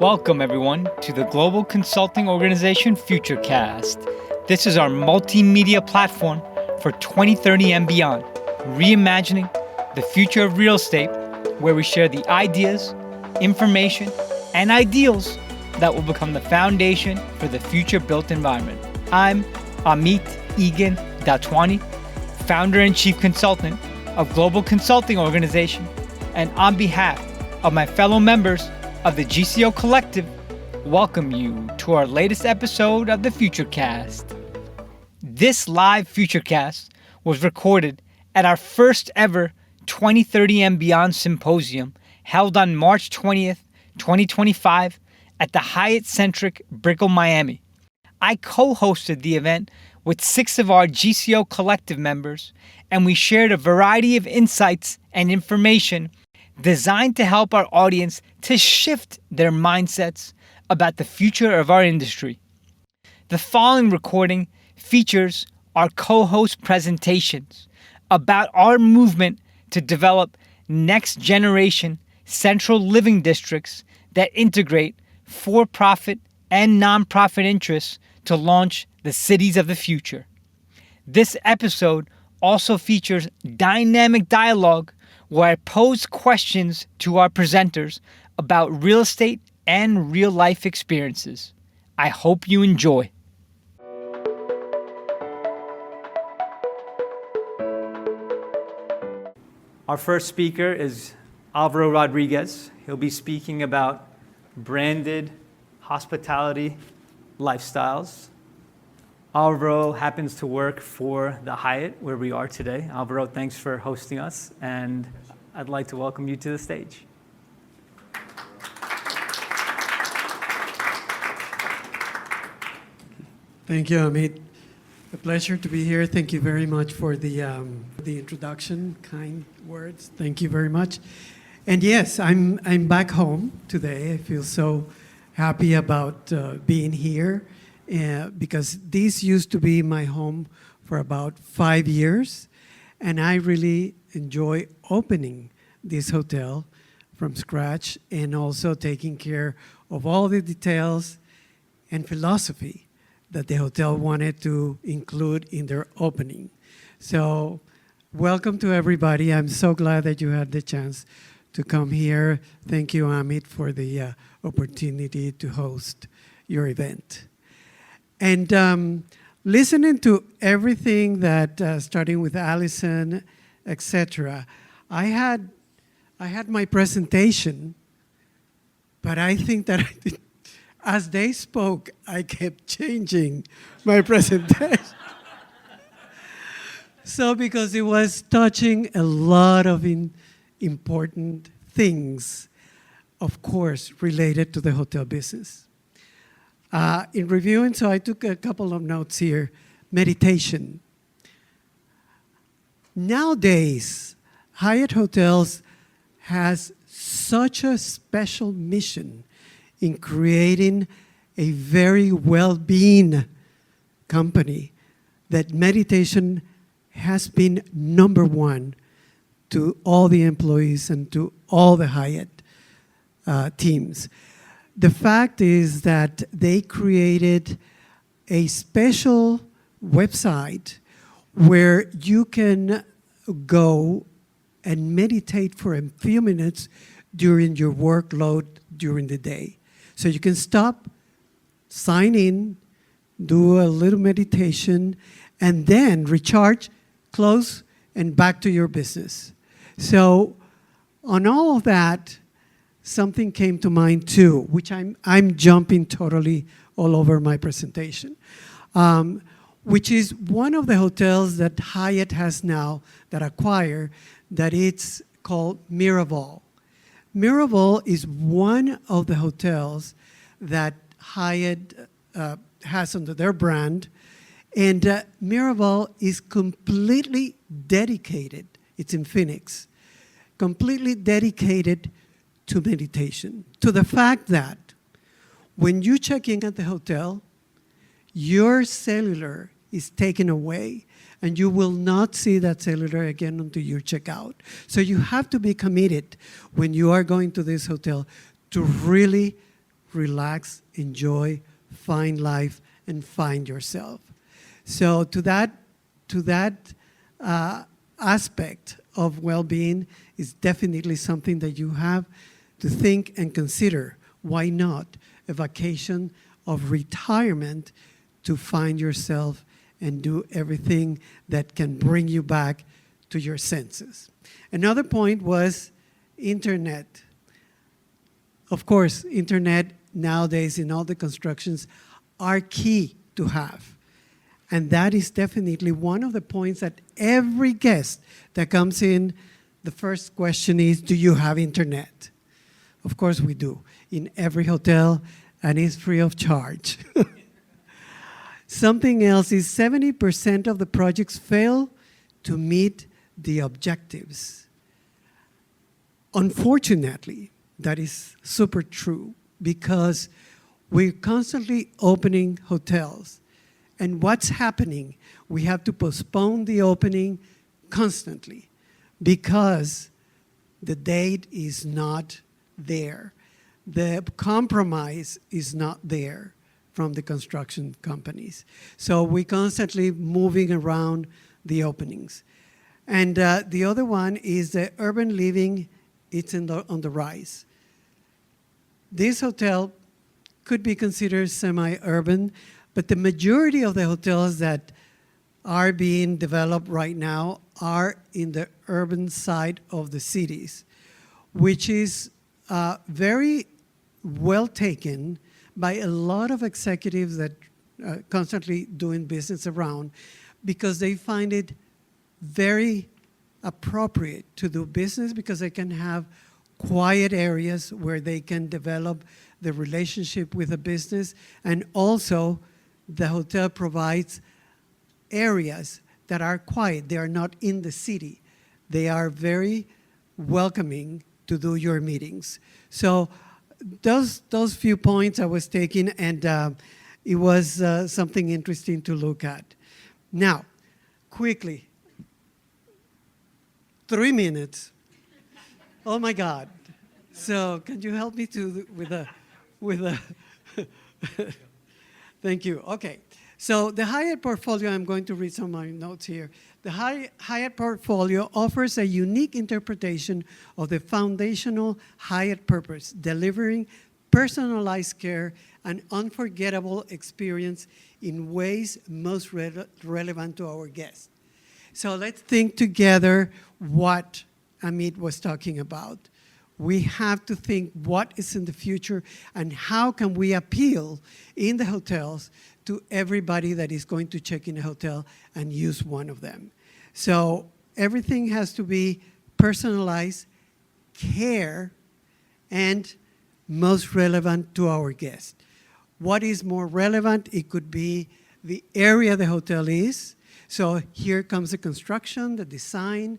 Welcome, everyone, to the global consulting organization FutureCast. This is our multimedia platform for 2030 and beyond, reimagining the future of real estate, where we share the ideas, information, and ideals that will become the foundation for the future built environment. I'm Amit Egan Datwani, founder and chief consultant of Global Consulting Organization, and on behalf of my fellow members of the GCO Collective, welcome you to our latest episode of the FutureCast. This live FutureCast was recorded at our first ever 2030 and Beyond Symposium held on March 20th, 2025 at the Hyatt-centric Brickell, Miami. I co-hosted the event with 6 of our GCO Collective members, and we shared a variety of insights and information designed to help our audience to shift their mindsets about the future of our industry. The following recording features our co-host presentations about our movement to develop next-generation central living districts that integrate for-profit and non-profit interests to launch the cities of the future. This episode also features dynamic dialogue where I pose questions to our presenters about real estate and real-life experiences. I hope you enjoy. Our first speaker is Alvaro Rodriguez. He'll be speaking about branded hospitality lifestyles. Alvaro happens to work for the Hyatt, where we are today. Alvaro, thanks for hosting us, and I'd like to welcome you to the stage. Thank you, Amit. A pleasure to be here. Thank you very much for the introduction, kind words. Thank you very much. And yes, I'm back home today. I feel so happy about being here. Because this used to be my home for about 5 years, and I really enjoy opening this hotel from scratch and also taking care of all the details and philosophy that the hotel wanted to include in their opening. So welcome to everybody. I'm so glad that you had the chance to come here. Thank you, Amit, for the opportunity to host your event. And listening to everything that, starting with Allison, etc., I had my presentation, but I think that as they spoke, I kept changing my presentation. So because it was touching a lot of important things, of course, related to the hotel business. In reviewing, so I took a couple of notes here. Meditation. Nowadays, Hyatt Hotels has such a special mission in creating a very well-being company that meditation has been number one to all the employees and to all the Hyatt teams. The fact is that they created a special website where you can go and meditate for a few minutes during your workload during the day. So you can stop, sign in, do a little meditation, and then recharge, close, and back to your business. So on all of that, something came to mind too, which I'm jumping totally all over my presentation, which is one of the hotels that Hyatt has now that acquire, that it's called Miraval. Miraval is one of the hotels that Hyatt has under their brand, and Miraval is completely dedicated, it's in Phoenix, completely dedicated to meditation, to the fact that when you check in at the hotel, your cellular is taken away and you will not see that cellular again until you check out. So you have to be committed when you are going to this hotel to really relax, enjoy, find life, and find yourself. So to that aspect of well-being is definitely something that you have to think and consider. Why not a vacation of retirement to find yourself and do everything that can bring you back to your senses? Another point was internet. Of course, internet nowadays in all the constructions are key to have. And that is definitely one of the points that every guest that comes in, the first question is, do you have internet? Of course we do, in every hotel, and it's free of charge. Something else is 70% of the projects fail to meet the objectives. Unfortunately, that is super true because we're constantly opening hotels. And what's happening? We have to postpone the opening constantly because the date is not there. The compromise is not there from the construction companies. So we're constantly moving around the openings. And the other one is the urban living, it's on the rise. This hotel could be considered semi-urban, but the majority of the hotels that are being developed right now are in the urban side of the cities, which is very well taken by a lot of executives that constantly doing business around because they find it very appropriate to do business because they can have quiet areas where they can develop the relationship with the business, and also the hotel provides areas that are quiet. They are not in the city. They are very welcoming to do your meetings. So those few points I was taking, and it was something interesting to look at. Now, quickly, 3 minutes. Oh my God. So can you help me with a thank you. Okay. So the Hyatt portfolio, I'm going to read some of my notes here. The Hyatt portfolio offers a unique interpretation of the foundational Hyatt purpose, delivering personalized care and unforgettable experience in ways most relevant to our guests. So let's think together what Amit was talking about. We have to think what is in the future and how can we appeal in the hotels to everybody that is going to check in a hotel and use one of them. So everything has to be personalized, care, and most relevant to our guests. What is more relevant? It could be the area the hotel is. So here comes the construction, the design,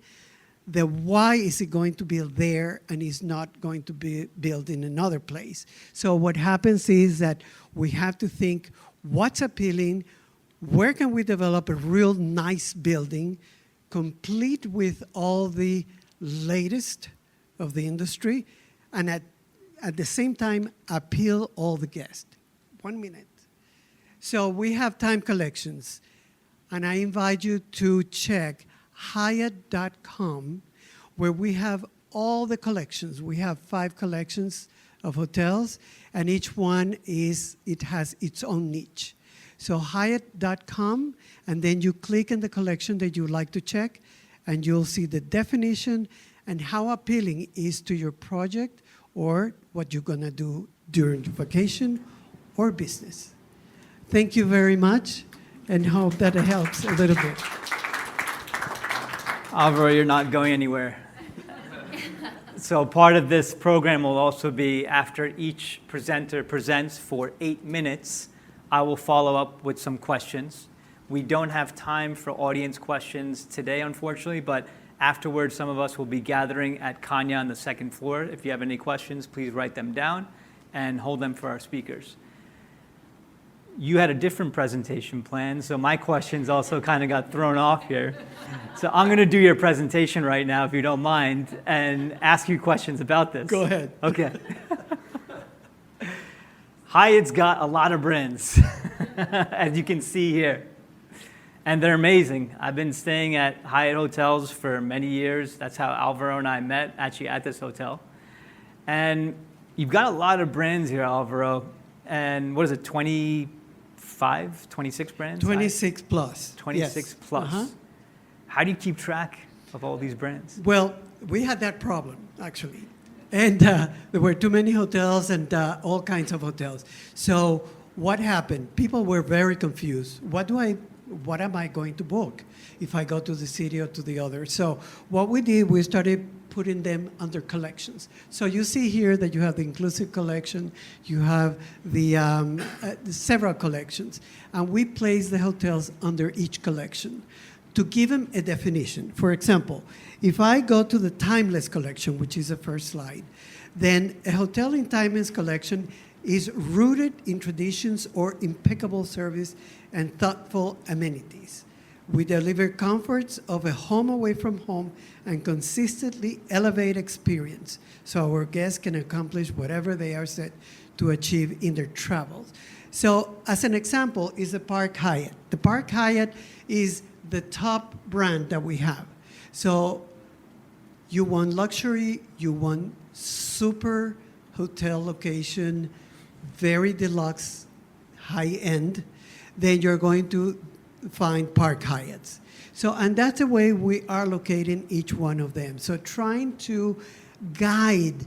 the why is it going to build there and is not going to be built in another place. So what happens is that we have to think what's appealing, where can we develop a real nice building, complete with all the latest of the industry, and at the same time appeal all the guests. 1 minute. So we have time collections, and I invite you to check Hyatt.com, where we have all the collections. We have 5 collections of hotels, and each one has its own niche. So Hyatt.com, and then you click in the collection that you like to check, and you'll see the definition and how appealing it is to your project or what you're gonna do during your vacation or business. Thank you very much, and hope that it helps a little bit. Alvaro, you're not going anywhere. So part of this program will also be after each presenter presents for 8 minutes, I will follow up with some questions. We don't have time for audience questions today, unfortunately, but afterwards, some of us will be gathering at Kanya on the second floor. If you have any questions, please write them down and hold them for our speakers. You had a different presentation plan, so my questions also kind of got thrown off here. So I'm going to do your presentation right now, if you don't mind, and ask you questions about this. Go ahead. Okay. Hyatt's got a lot of brands, as you can see here. And they're amazing. I've been staying at Hyatt hotels for many years. That's how Alvaro and I met, actually at this hotel. And you've got a lot of brands here, Alvaro. And what is it, 25, 26 brands? 26 plus. 26 yes. plus. Uh-huh. How do you keep track of all these brands? Well, we had that problem, actually. And there were too many hotels and all kinds of hotels. So what happened? People were very confused. What am I going to book if I go to the city or to the other? So what we did, we started putting them under collections. So you see here that you have the inclusive collection, you have the several collections, and we place the hotels under each collection to give them a definition. For example, if I go to the timeless collection, which is the first slide, then a hotel in timeless collection is rooted in traditions or impeccable service and thoughtful amenities. We deliver comforts of a home away from home and consistently elevate experience so our guests can accomplish whatever they are set to achieve in their travels. So as an example is the Park Hyatt. The Park Hyatt is the top brand that we have. So you want luxury, you want super hotel location, very deluxe, high-end, then you're going to find Park Hyatts. So, and that's the way we are locating each one of them. So trying to guide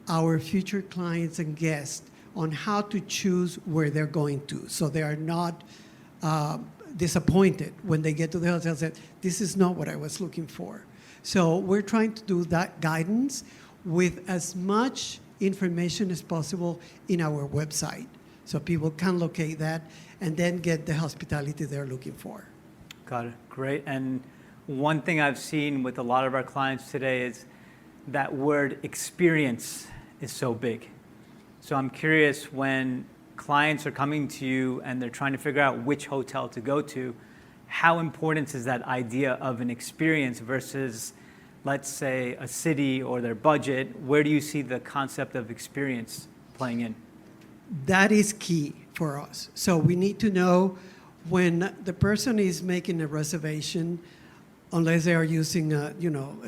our future clients and guests on how to choose where they're going to, so they are not disappointed when they get to the hotel and say, this is not what I was looking for. So we're trying to do that guidance with as much information as possible in our website, so people can locate that and then get the hospitality they're looking for. Got it. Great. And one thing I've seen with a lot of our clients today is that word experience is so big. So I'm curious, when clients are coming to you and they're trying to figure out which hotel to go to, how important is that idea of an experience versus, let's say, a city or their budget? Where do you see the concept of experience playing in? That is key for us. So we need to know when the person is making a reservation, unless they are using a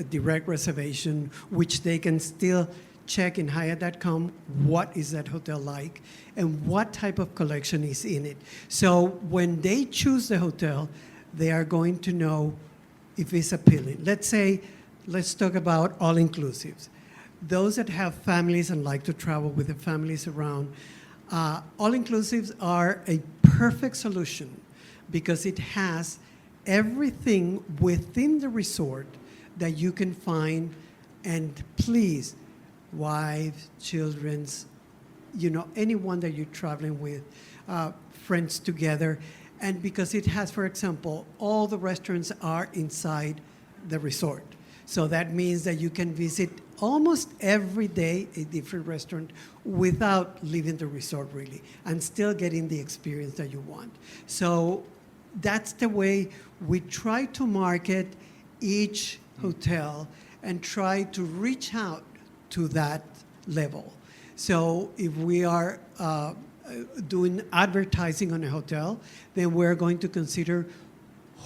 direct reservation, which they can still check in Hyatt.com, what is that hotel like and what type of collection is in it. So when they choose the hotel, they are going to know if it's appealing. Let's talk about all-inclusives. Those that have families and like to travel with the families around, all-inclusives are a perfect solution because it has everything within the resort that you can find and please, wives, children's, anyone that you're traveling with, friends together. And because it has, for example, all the restaurants are inside the resort. So that means that you can visit almost every day a different restaurant without leaving the resort really, and still getting the experience that you want. So that's the way we try to market each hotel and try to reach out to that level. So if we are doing advertising on a hotel, then we're going to consider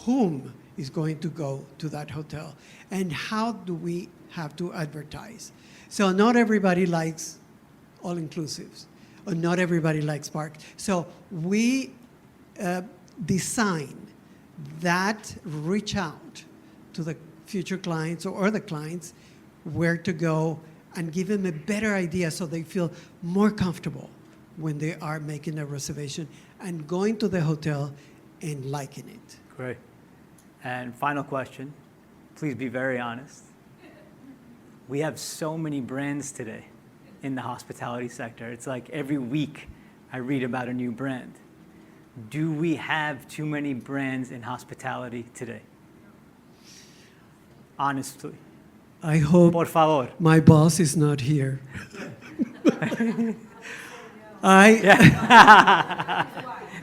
whom is going to go to that hotel and how do we have to advertise. So not everybody likes all-inclusives, or not everybody likes park. So we design that reach out to the future clients or the clients where to go and give them a better idea so they feel more comfortable when they are making a reservation and going to the hotel and liking it. Great. And final question, please be very honest. We have so many brands today in the hospitality sector. It's like every week I read about a new brand. Do we have too many brands in hospitality today? Honestly. I hope Por favor. My boss is not here.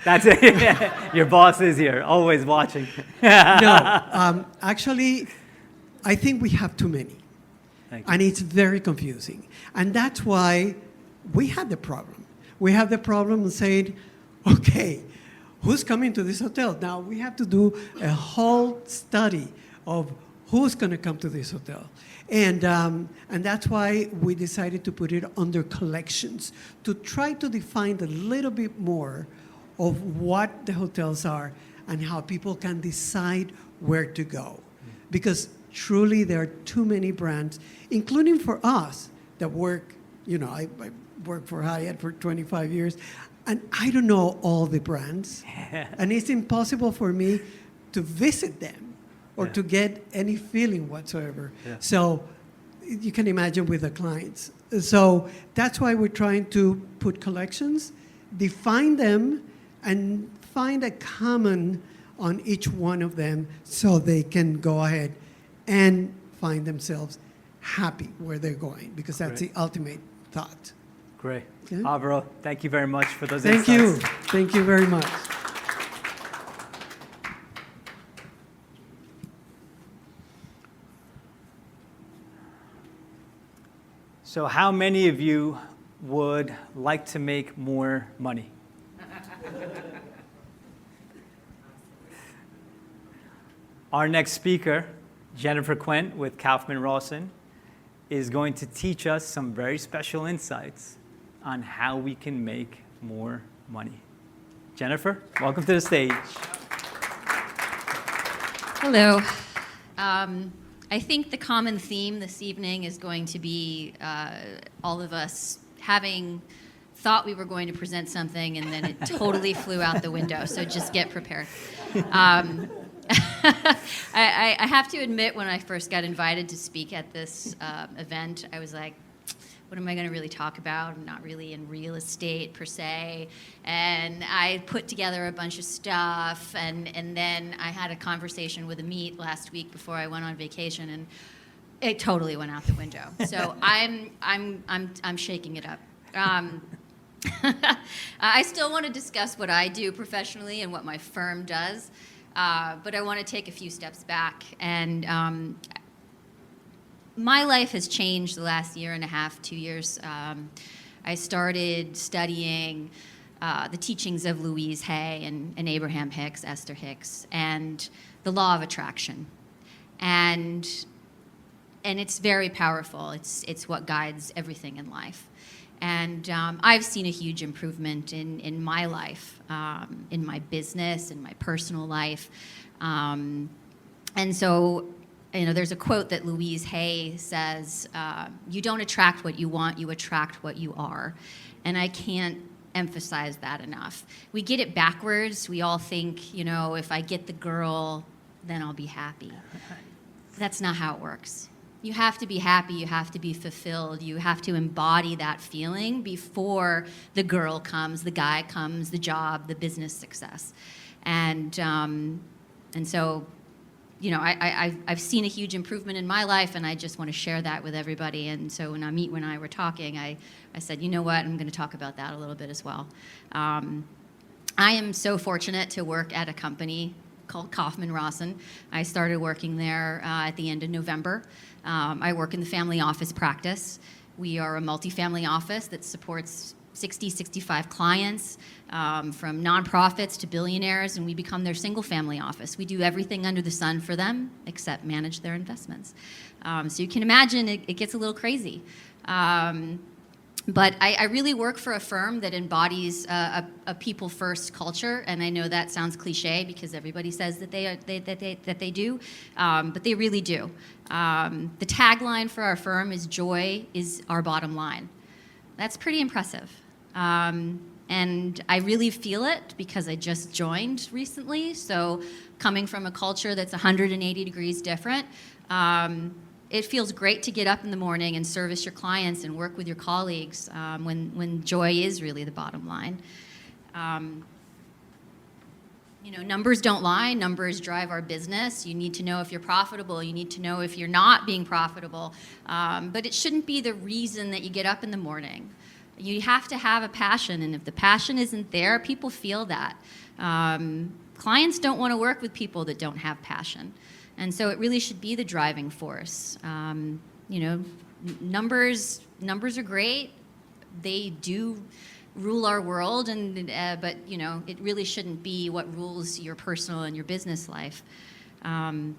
That's it. Your boss is here, always watching. No, actually, I think we have too many. And it's very confusing. And that's why we had the problem. we have the problem of saying, okay, who's coming to this hotel? Now we have to do a whole study of who's going to come to this hotel. And that's why we decided to put it under collections, to try to define a little bit more of what the hotels are and how people can decide where to go. Because truly there are too many brands, including for us that work, I worked for Hyatt for 25 years, and I don't know all the brands. And it's impossible for me to visit them or to get any feeling whatsoever. Yeah. So you can imagine with the clients. So that's why we're trying to put collections, define them, and find a common on each one of them so they can go ahead and find themselves happy where they're going, because that's the ultimate thought. Great. Yeah? Alvaro, thank you very much for those insights. Thank you. Thank you very much. So how many of you would like to make more money? Our next speaker, Jennifer Quent with Kaufman Rossin, is going to teach us some very special insights on how we can make more money. Jennifer, welcome to the stage. Hello. I think the common theme this evening is going to be all of us having thought we were going to present something and then it totally flew out the window, so just get prepared. I have to admit, when I first got invited to speak at this event, I was like, what am I going to really talk about? I'm not really in real estate per se. And I put together a bunch of stuff, and then I had a conversation with Amit last week before I went on vacation, and it totally went out the window. So I'm shaking it up. I still want to discuss what I do professionally and what my firm does, but I want to take a few steps back. And my life has changed the last year and a half, 2 years. I started studying the teachings of Louise Hay and Abraham Hicks, Esther Hicks, and the law of attraction. And it's very powerful. It's what guides everything in life. And I've seen a huge improvement in my life, in my business, in my personal life. And so, there's a quote that Louise Hay says, you don't attract what you want, you attract what you are. And I can't emphasize that enough. We get it backwards. We all think, if I get the girl, then I'll be happy. That's not how it works. You have to be happy, you have to be fulfilled, you have to embody that feeling before the girl comes, the guy comes, the job, the business success. And so, I've seen a huge improvement in my life, and I just want to share that with everybody. And so when Amit and I were talking, I said, you know what, I'm going to talk about that a little bit as well. I am so fortunate to work at a company called Kaufman Rossin. I started working there at the end of November. I work in the family office practice. We are a multifamily office that supports 60, 65 clients, from nonprofits to billionaires, and we become their single family office. We do everything under the sun for them except manage their investments. So you can imagine it gets a little crazy. But I really work for a firm that embodies a people-first culture, and I know that sounds cliche because everybody says that they do, but they really do. The tagline for our firm is "Joy is our bottom line." That's pretty impressive, and I really feel it because I just joined recently. So, coming from a culture that's 180 degrees different. It feels great to get up in the morning and service your clients and work with your colleagues when joy is really the bottom line. Numbers don't lie. Numbers drive our business. You need to know if you're profitable. You need to know if you're not being profitable. But it shouldn't be the reason that you get up in the morning. You have to have a passion, and if the passion isn't there, people feel that. Clients don't want to work with people that don't have passion. And so it really should be the driving force. Numbers are great. They do rule our world, and but it really shouldn't be what rules your personal and your business life.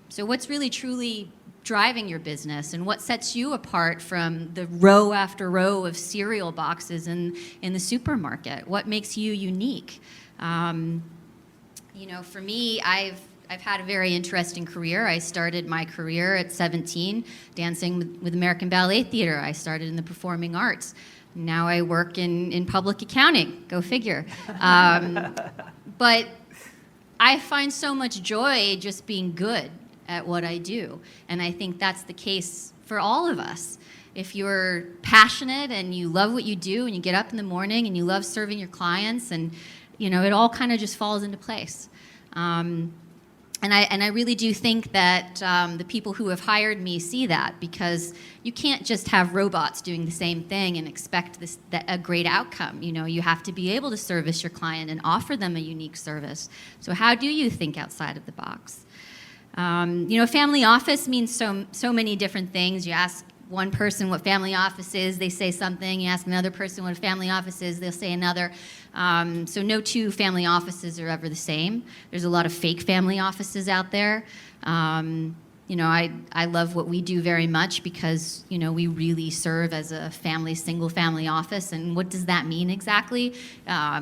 So what's really truly driving your business, and what sets you apart from the row after row of cereal boxes in the supermarket? What makes you unique? For me, I've had a very interesting career. I started my career at 17 dancing with American Ballet Theater. I started in the performing arts. Now I work in public accounting. Go figure. But I find so much joy just being good at what I do. And I think that's the case for all of us. If you're passionate and you love what you do and you get up in the morning and you love serving your clients, and it all kind of just falls into place. And I really do think that the people who have hired me see that, because you can't just have robots doing the same thing and expect a great outcome. You have to be able to service your client and offer them a unique service. So how do you think outside of the box? Family office means so many different things. You ask one person what family office is, they say something. You ask another person what a family office is, they'll say another. So no two family offices are ever the same. There's a lot of fake family offices out there. I love what we do very much because, we really serve as a single family office. And what does that mean exactly?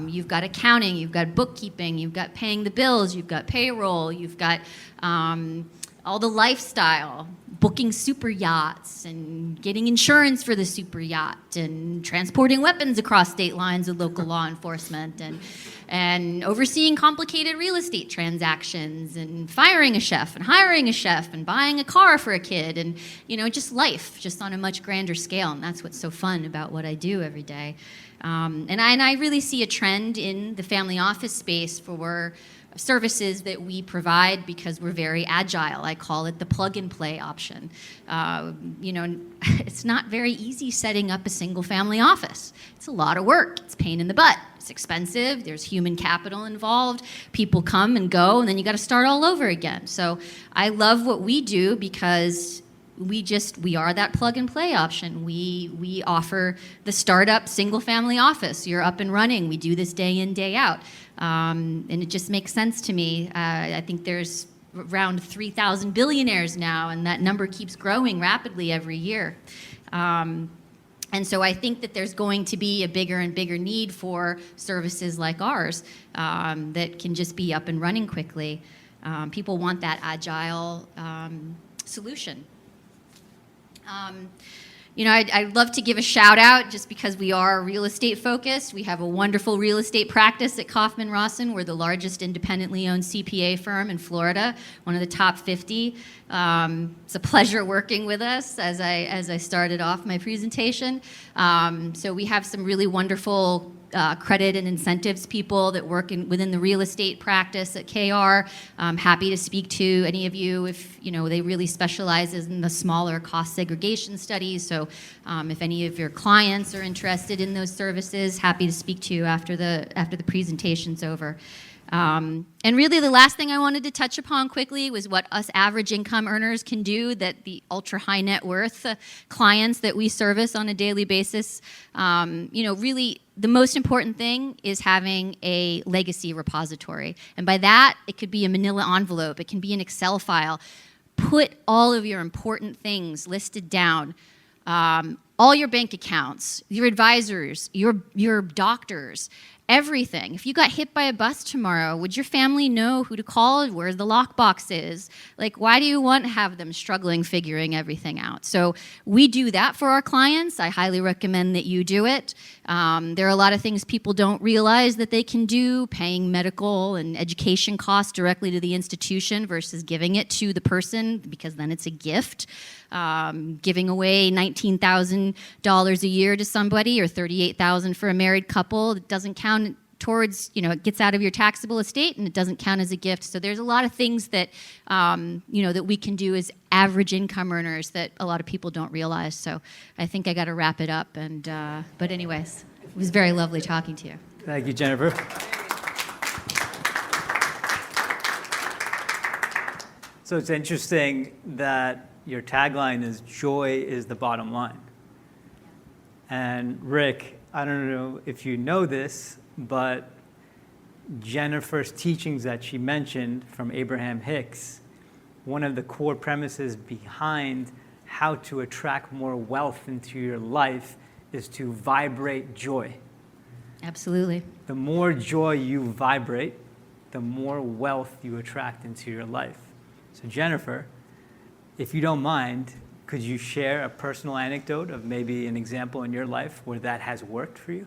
You've got accounting, you've got bookkeeping, you've got paying the bills, you've got payroll, you've got all the lifestyle, booking super yachts and getting insurance for the super yacht and transporting weapons across state lines with local law enforcement and overseeing complicated real estate transactions and firing a chef and hiring a chef and buying a car for a kid and, just life, just on a much grander scale. And that's what's so fun about what I do every day. And I really see a trend in the family office space for services that we provide because we're very agile. I call it the plug-and-play option. It's not very easy setting up a single-family office. It's a lot of work. It's a pain in the butt. It's expensive. There's human capital involved. People come and go, and then you got to start all over again. So I love what we do because we are that plug-and-play option. We offer the startup single-family office. You're up and running. We do this day in, day out. And it just makes sense to me. I think there's around 3,000 billionaires now, and that number keeps growing rapidly every year. And so I think that there's going to be a bigger and bigger need for services like ours that can just be up and running quickly. People want that agile solution. I'd love to give a shout out just because we are real estate focused. We have a wonderful real estate practice at Kaufman Rossin. We're the largest independently owned CPA firm in Florida, one of the top 50. It's a pleasure working with us as I started off my presentation. So we have some really wonderful credit and incentives people that work within the real estate practice at KR. I'm happy to speak to any of you if they really specialize in the smaller cost segregation studies. So if any of your clients are interested in those services, happy to speak to you after the presentation's over. And really the last thing I wanted to touch upon quickly was what us average income earners can do that the ultra high net worth clients that we service on a daily basis, really the most important thing is having a legacy repository. And by that, it could be a manila envelope, it can be an Excel file. Put all of your important things listed down. All your bank accounts, your advisors, your doctors, everything. If you got hit by a bus tomorrow, would your family know who to call, where the lockbox is? Why do you want to have them struggling figuring everything out? So we do that for our clients. I highly recommend that you do it. There are a lot of things people don't realize that they can do, paying medical and education costs directly to the institution versus giving it to the person, because then it's a gift. Giving away $19,000 a year to somebody or $38,000 for a married couple, it doesn't count towards, it gets out of your taxable estate and it doesn't count as a gift. So there's a lot of things that, that we can do as average income earners that a lot of people don't realize. So I think I got to wrap it up. But anyways, it was very lovely talking to you. Thank you, Jennifer. So it's interesting that your tagline is joy is the bottom line. And Rick, I don't know if you know this, but Jennifer's teachings that she mentioned from Abraham Hicks, one of the core premises behind how to attract more wealth into your life is to vibrate joy. Absolutely. The more joy you vibrate, the more wealth you attract into your life. So Jennifer, if you don't mind, could you share a personal anecdote of maybe an example in your life where that has worked for you?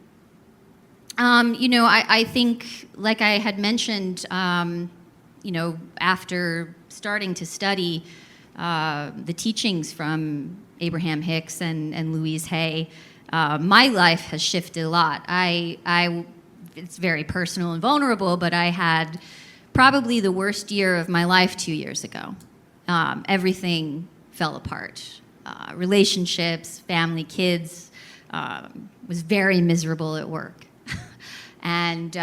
I think, like I had mentioned, after starting to study the teachings from Abraham Hicks and Louise Hay, my life has shifted a lot. It's very personal and vulnerable, but I had probably the worst year of my life 2 years ago. Everything fell apart. Relationships, family, kids, was very miserable at work. And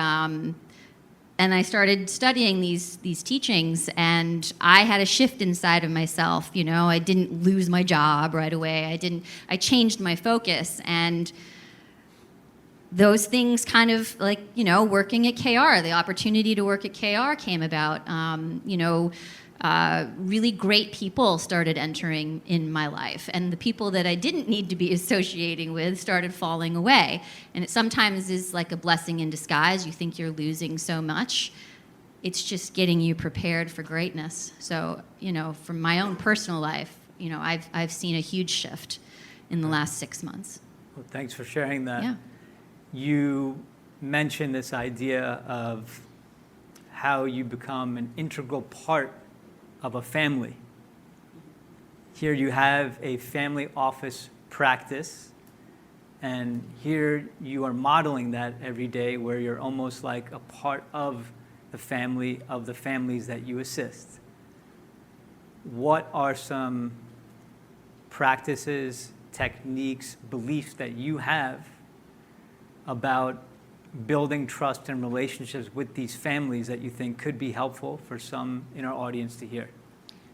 I started studying these teachings, and I had a shift inside of myself. I didn't lose my job right away. I changed my focus, and those things kind of working at KR, the opportunity to work at KR came about. Really great people started entering in my life, and the people that I didn't need to be associating with started falling away. And it sometimes is like a blessing in disguise. You think you're losing so much. It's just getting you prepared for greatness. So, from my own personal life, I've seen a huge shift in the last 6 months. Well, thanks for sharing that. Yeah. You mentioned this idea of how you become an integral part of a family. Here you have a family office practice, and here you are modeling that every day, where you're almost like a part of the families that you assist. What are some practices, techniques, beliefs that you have about building trust and relationships with these families that you think could be helpful for some in our audience to hear?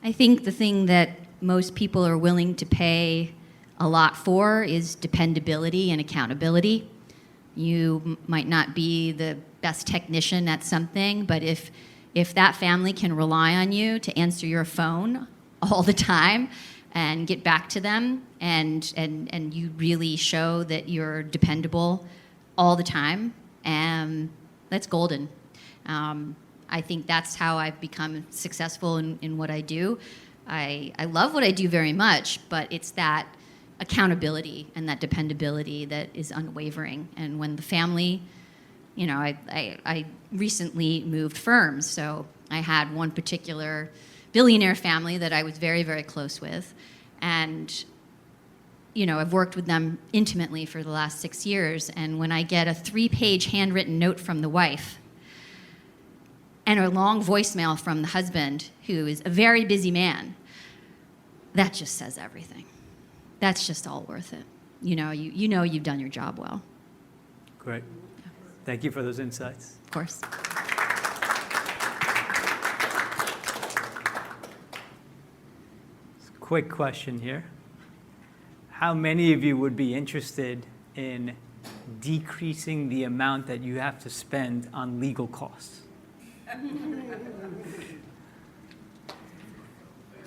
I think the thing that most people are willing to pay a lot for is dependability and accountability. You might not be the best technician at something, but if that family can rely on you to answer your phone all the time and get back to them, and you really show that you're dependable all the time, that's golden. I think that's how I've become successful in what I do. I love what I do very much, but it's that accountability and that dependability that is unwavering. And when the family, I recently moved firms, so I had one particular billionaire family that I was very, very close with, and I've worked with them intimately for the last 6 years, and when I get a 3-page handwritten note from the wife and a long voicemail from the husband, who is a very busy man, that just says everything. That's just all worth it. You've done your job well. Great. Thank you for those insights. Of course. Quick question here. How many of you would be interested in decreasing the amount that you have to spend on legal costs?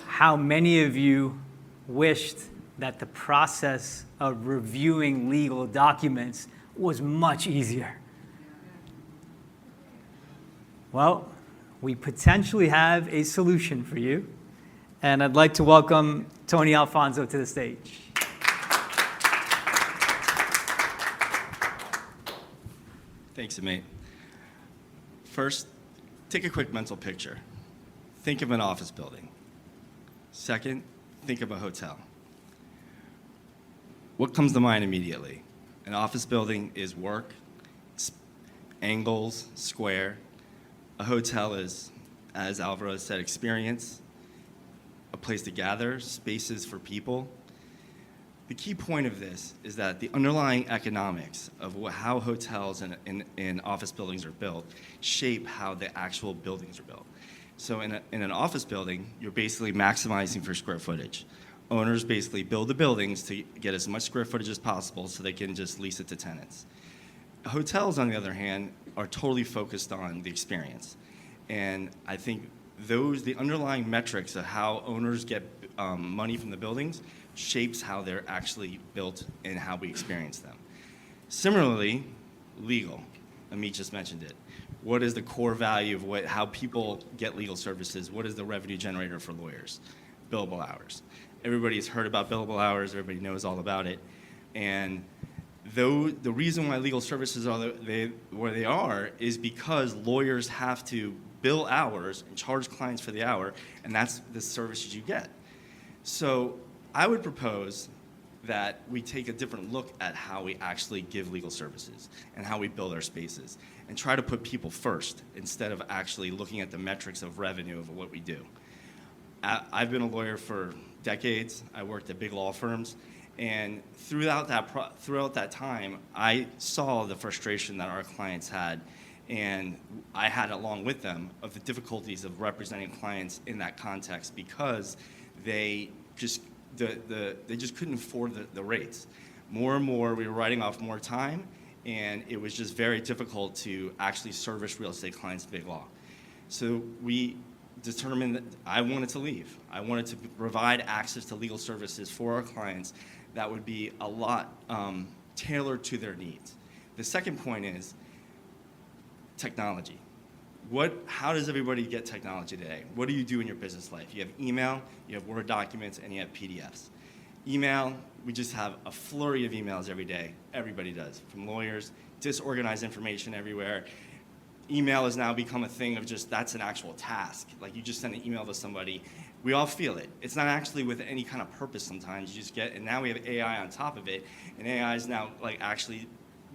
How many of you wished that the process of reviewing legal documents was much easier? Well, we potentially have a solution for you, and I'd like to welcome Tony Alfonso to the stage. Thanks, Amit. First, take a quick mental picture. Think of an office building. Second, think of a hotel. What comes to mind immediately? An office building is work, it's angles, square. A hotel is, as Alvaro said, experience, a place to gather, spaces for people. The key point of this is that the underlying economics of how hotels and office buildings are built shape how the actual buildings are built. So in an office building, you're basically maximizing for square footage. Owners basically build the buildings to get as much square footage as possible so they can just lease it to tenants. Hotels, on the other hand, are totally focused on the experience. And I think the underlying metrics of how owners get money from the buildings shapes how they're actually built and how we experience them. Similarly, legal. Amit just mentioned it. What is the core value of how people get legal services? What is the revenue generator for lawyers? Billable hours. Everybody has heard about billable hours. Everybody knows all about it. And the reason why legal services are where they are is because lawyers have to bill hours and charge clients for the hour, and that's the services you get. So I would propose that we take a different look at how we actually give legal services and how we build our spaces and try to put people first instead of actually looking at the metrics of revenue of what we do. I've been a lawyer for decades. I worked at big law firms. And throughout that time, I saw the frustration that our clients had, and I had along with them, of the difficulties of representing clients in that context because they just couldn't afford the rates. More and more, we were writing off more time, and it was just very difficult to actually service real estate clients in big law. So we determined that I wanted to leave. I wanted to provide access to legal services for our clients that would be a lot tailored to their needs. The second point is technology. How does everybody get technology today? What do you do in your business life? You have email, you have Word documents, and you have PDFs. Email, we just have a flurry of emails every day. Everybody does, from lawyers, disorganized information everywhere. Email has now become a thing of that's an actual task. Like, you just send an email to somebody. We all feel it. It's not actually with any kind of purpose sometimes. You just get, and now we have AI on top of it, and AI is now actually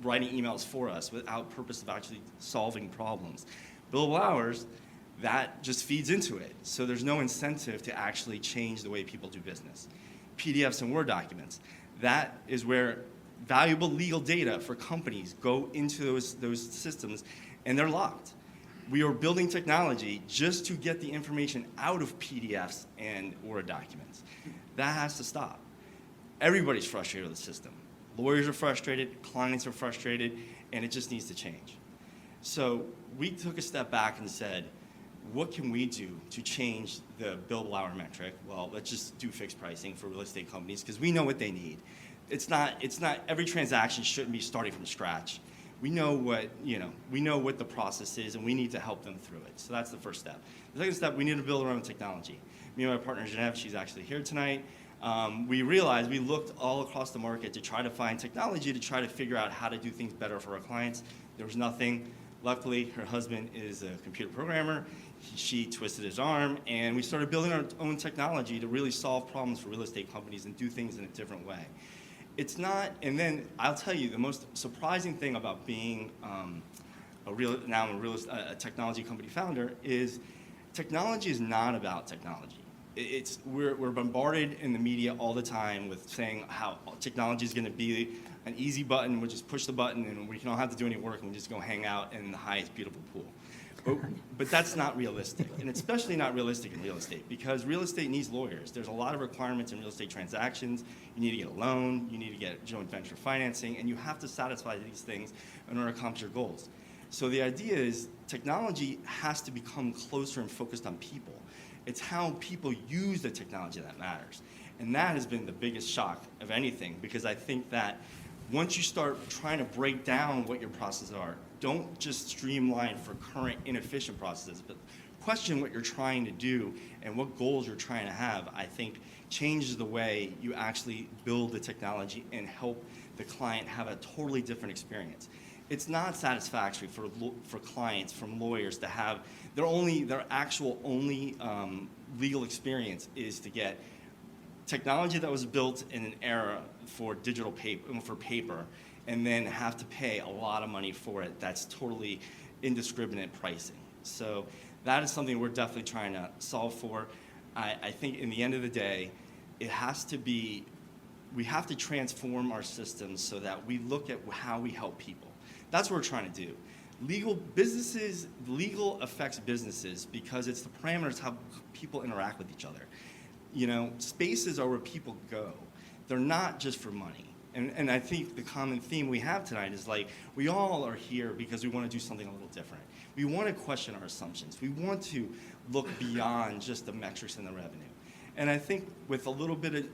writing emails for us without purpose of actually solving problems. Billable hours, that just feeds into it. So there's no incentive to actually change the way people do business. PDFs and Word documents, that is where valuable legal data for companies go into those systems, and they're locked. We are building technology just to get the information out of PDFs and Word documents. That has to stop. Everybody's frustrated with the system. Lawyers are frustrated, clients are frustrated, and it just needs to change. So we took a step back and said, what can we do to change the billable hour metric? Well, let's just do fixed pricing for real estate companies because we know what they need. It's not every transaction shouldn't be starting from scratch. We know what the process is, and we need to help them through it. So that's the first step. The second step, we need to build our own technology. Me and my partner, Genevieve, she's actually here tonight. We realized we looked all across the market to try to find technology to try to figure out how to do things better for our clients. There was nothing. Luckily, her husband is a computer programmer. She twisted his arm, and we started building our own technology to really solve problems for real estate companies and do things in a different way. It's not, and then I'll tell you the most surprising thing about being a technology company founder is technology is not about technology. We're bombarded in the media all the time with saying how technology is going to be an easy button. We'll just push the button and we don't have to do any work and we just go hang out in the Hyatt's beautiful pool. But that's not realistic, and it's especially not realistic in real estate because real estate needs lawyers. There's a lot of requirements in real estate transactions. You need to get a loan, you need to get joint venture financing, and you have to satisfy these things in order to accomplish your goals. So the idea is technology has to become closer and focused on people. It's how people use the technology that matters. And that has been the biggest shock of anything because I think that once you start trying to break down what your processes are, don't just streamline for current inefficient processes, but question what you're trying to do and what goals you're trying to have, I think changes the way you actually build the technology and help the client have a totally different experience. It's not satisfactory for clients, from lawyers, to have their actual only legal experience is to get technology that was built in an era for digital paper, and then have to pay a lot of money for it. That's totally indiscriminate pricing. So that is something we're definitely trying to solve for. I think in the end of the day, we have to transform our systems so that we look at how we help people. That's what we're trying to do. Legal affects businesses because it's the parameters how people interact with each other. Spaces are where people go. They're not just for money. And I think the common theme we have tonight is like, we all are here because we want to do something a little different. We want to question our assumptions. We want to look beyond just the metrics and the revenue. And I think with a little bit of,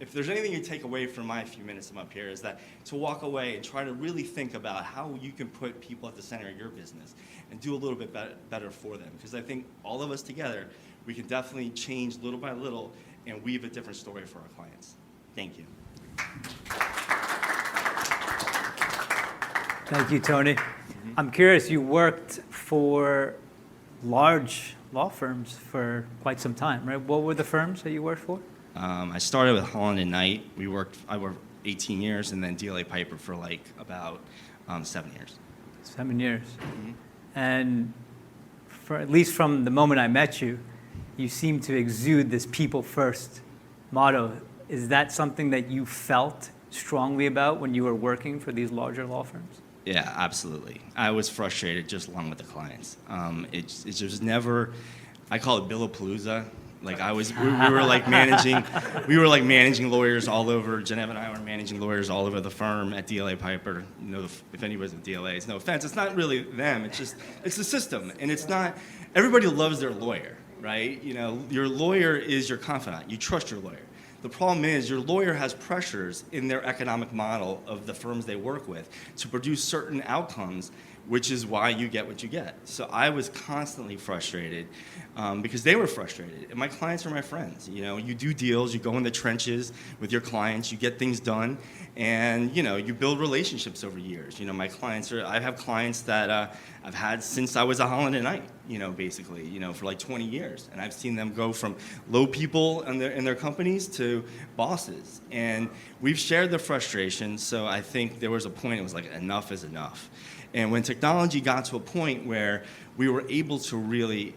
if there's anything you take away from my few minutes I'm up here, is that to walk away and try to really think about how you can put people at the center of your business and do a little bit better for them. Because I think all of us together, we can definitely change little by little and weave a different story for our clients. Thank you. Thank you, Tony. I'm curious, you worked for large law firms for quite some time, right? What were the firms that you worked for? I started with Holland and Knight. I worked 18 years, and then DLA Piper for like about 7 years. 7 years. Mm-hmm. And at least from the moment I met you, you seem to exude this people first motto. Is that something that you felt strongly about when you were working for these larger law firms? Yeah, absolutely. I was frustrated just along with the clients. It just never, I call it Billapalooza. Like we were like managing lawyers all over. Genevieve and I were managing lawyers all over the firm at DLA Piper. If anybody's at DLA, it's no offense. It's not really them. It's the system, and it's not. Everybody loves their lawyer, right? Your lawyer is your confidant. You trust your lawyer. The problem is your lawyer has pressures in their economic model of the firms they work with to produce certain outcomes, which is why you get what you get. So I was constantly frustrated because they were frustrated. And my clients are my friends. You do deals, you go in the trenches with your clients, you get things done, and you build relationships over years. I have clients that I've had since I was a Holland and Knight, basically, for like 20 years. And I've seen them go from low people in their companies to bosses. And we've shared the frustration, so I think there was a point it was like enough is enough. And when technology got to a point where we were able to really,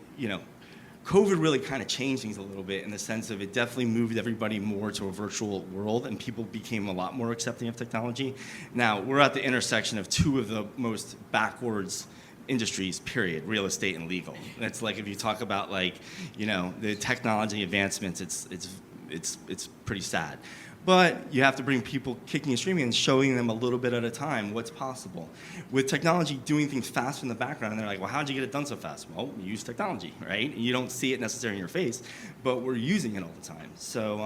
COVID really kind of changed things a little bit in the sense of it definitely moved everybody more to a virtual world and people became a lot more accepting of technology. Now, we're at the intersection of two of the most backwards industries, period, real estate and legal. That's like if you talk about the technology advancements, it's pretty sad. But you have to bring people kicking and screaming and showing them a little bit at a time what's possible. With technology doing things fast in the background, and they're like, well, how'd you get it done so fast? Well, we use technology, right? You don't see it necessarily in your face, but we're using it all the time. So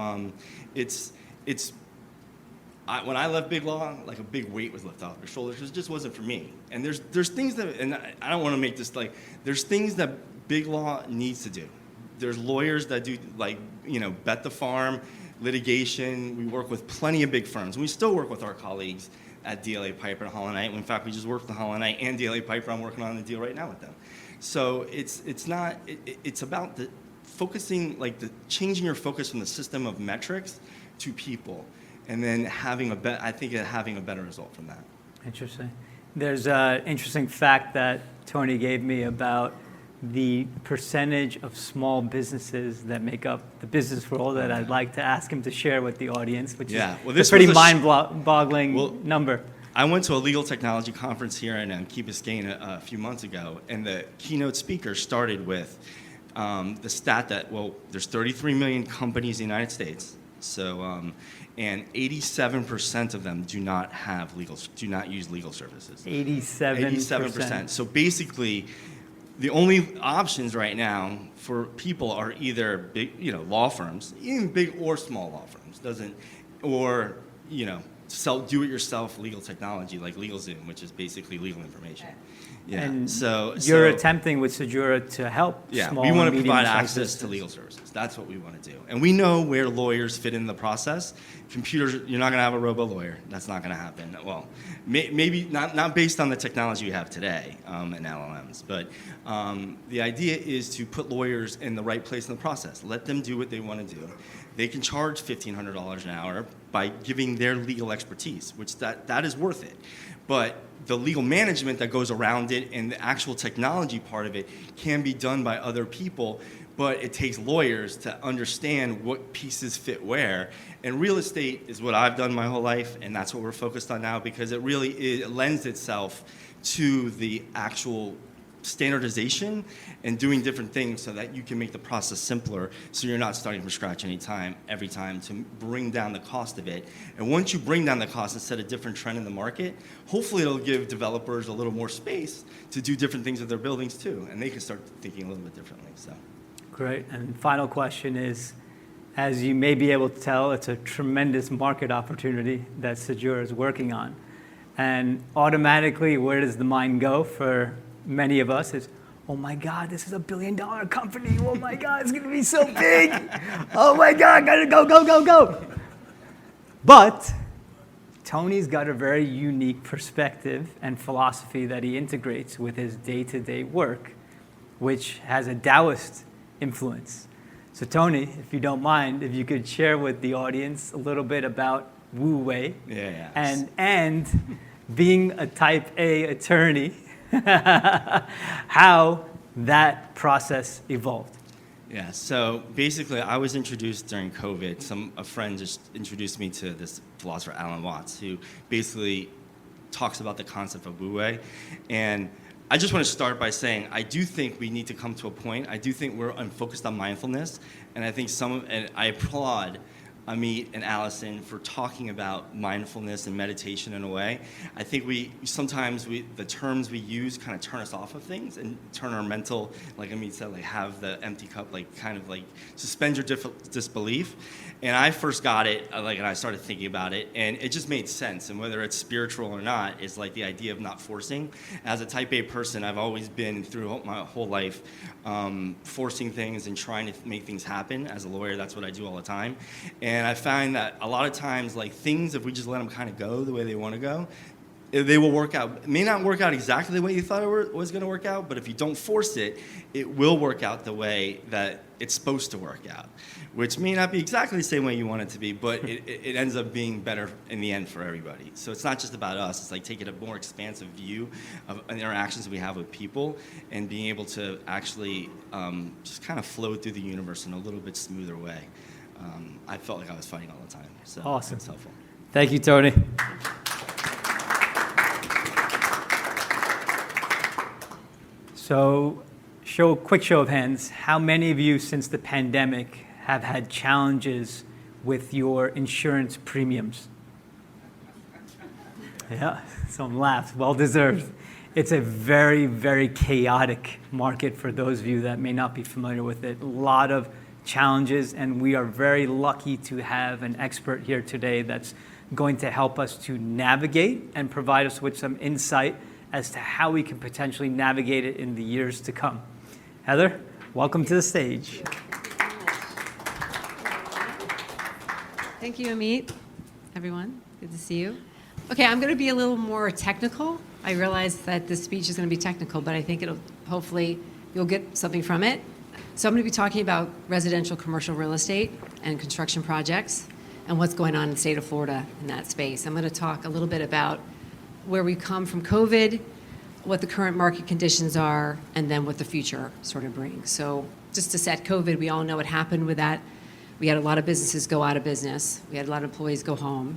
when I left Big Law, like a big weight was lifted off your shoulders. It just wasn't for me. And there's things that, and I don't want to make this there's things that Big Law needs to do. There's lawyers that do bet the farm, litigation. We work with plenty of big firms. We still work with our colleagues at DLA Piper and Holland Knight. In fact, we just worked with Holland Knight and DLA Piper. I'm working on a deal right now with them. So it's about the focusing, changing your focus from the system of metrics to people, and then having a better result from that. Interesting. There's an interesting fact that Tony gave me about the percentage of small businesses that make up the business world that I'd like to ask him to share with the audience, which is a pretty mind-boggling number. I went to a legal technology conference here in Key Biscayne a few months ago, and the keynote speaker started with the stat that, there's 33 million companies in the United States, so and 87% of them do not use legal services. 87%. So basically, the only options right now for people are either big, law firms, even big or small law firms, or do-it-yourself legal technology like LegalZoom, which is basically legal information. Yeah. And you're attempting with SeedJura to help small we want to and provide medium-sized access businesses. to legal services. That's what we want to do. And we know where lawyers fit in the process. Computers, you're not going to have a robo-lawyer. That's not going to happen. Well, maybe not based on the technology we have today and LLMs, but the idea is to put lawyers in the right place in the process. Let them do what they want to do. They can charge $1,500 an hour by giving their legal expertise, which that is worth it. But the legal management that goes around it and the actual technology part of it can be done by other people, but it takes lawyers to understand what pieces fit where. And real estate is what I've done my whole life, and that's what we're focused on now because it lends itself to the actual standardization and doing different things so that you can make the process simpler, so you're not starting from scratch every time to bring down the cost of it. And once you bring down the cost and set a different trend in the market, hopefully it'll give developers a little more space to do different things with their buildings too, and they can start thinking a little bit differently. So, Great. And final question is, as you may be able to tell, it's a tremendous market opportunity that SeedJura is working on. And automatically, where does the mind go for many of us is, oh my God, this is $1 billion company. Oh my God, it's gonna be so big. Oh my God, gotta go. But Tony's got a very unique perspective and philosophy that he integrates with his day-to-day work, which has a Taoist influence. So Tony, if you don't mind, if you could share with the audience a little bit about Wu Wei and being a type A attorney, how that process evolved. Yeah, so basically I was introduced during COVID. A friend just introduced me to this philosopher, Alan Watts, who basically talks about the concept of Wu Wei. And I just want to start by saying I do think we need to come to a point. I do think we're focused on mindfulness, and I think and I applaud Amit and Allison for talking about mindfulness and meditation in a way. I think sometimes the terms we use kind of turn us off of things and turn our mental, like Amit said, like have the empty cup, like kind of like suspend your disbelief. And I first got it, and I started thinking about it, and it just made sense. And whether it's spiritual or not, is like the idea of not forcing. As a type A person, I've always been through my whole life forcing things and trying to make things happen. As a lawyer, that's what I do all the time. And I find that a lot of times, like things, if we just let them kind of go the way they want to go, they will work out. It may not work out exactly the way you thought it was going to work out, but if you don't force it, it will work out the way that it's supposed to work out, which may not be exactly the same way you want it to be, but it ends up being better in the end for everybody. So it's not just about us. It's like taking a more expansive view of interactions we have with people and being able to actually just kind of flow through the universe in a little bit smoother way. I felt like I was fighting all the time. So awesome. It's helpful. Thank you, Tony. So, quick show of hands. How many of you since the pandemic have had challenges with your insurance premiums? Yeah, some laughs, well deserved. It's a very, very chaotic market for those of you that may not be familiar with it. A lot of challenges, and we are very lucky to have an expert here today that's going to help us to navigate and provide us with some insight as to how we can potentially navigate it in the years to come. Heather, welcome to the stage. Thank you, Amit. Everyone, good to see you. Okay, I'm going to be a little more technical. I realize that this speech is going to be technical, but I think hopefully you'll get something from it. So I'm going to be talking about residential commercial real estate and construction projects and what's going on in the state of Florida in that space. I'm going to talk a little bit about where we come from COVID, what the current market conditions are, and then what the future sort of brings. So just to set COVID, we all know what happened with that. We had a lot of businesses go out of business. We had a lot of employees go home.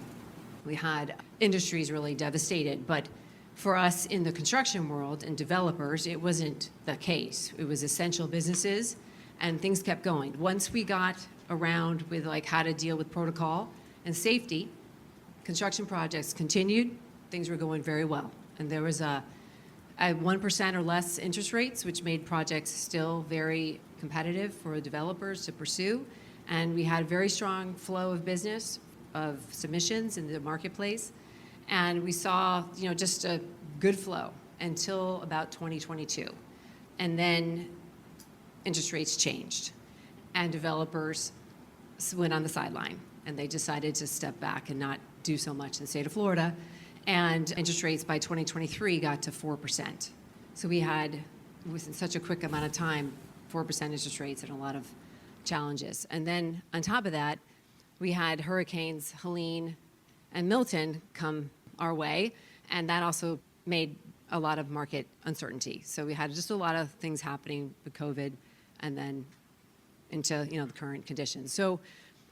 We had industries really devastated. But for us in the construction world and developers, it wasn't the case. It was essential businesses, and things kept going. Once we got around with like how to deal with protocol and safety, construction projects continued. Things were going very well. And there was a 1% or less interest rates, which made projects still very competitive for developers to pursue. And we had a very strong flow of business, of submissions in the marketplace. And we saw, just a good flow until about 2022. And then interest rates changed. And developers went on the sideline. And they decided to step back and not do so much in the state of Florida. And interest rates by 2023 got to 4%. So we had, within such a quick amount of time, 4% interest rates and a lot of challenges. And then on top of that, we had hurricanes Helene and Milton come our way, and that also made a lot of market uncertainty. So we had just a lot of things happening with COVID and then into the current conditions. So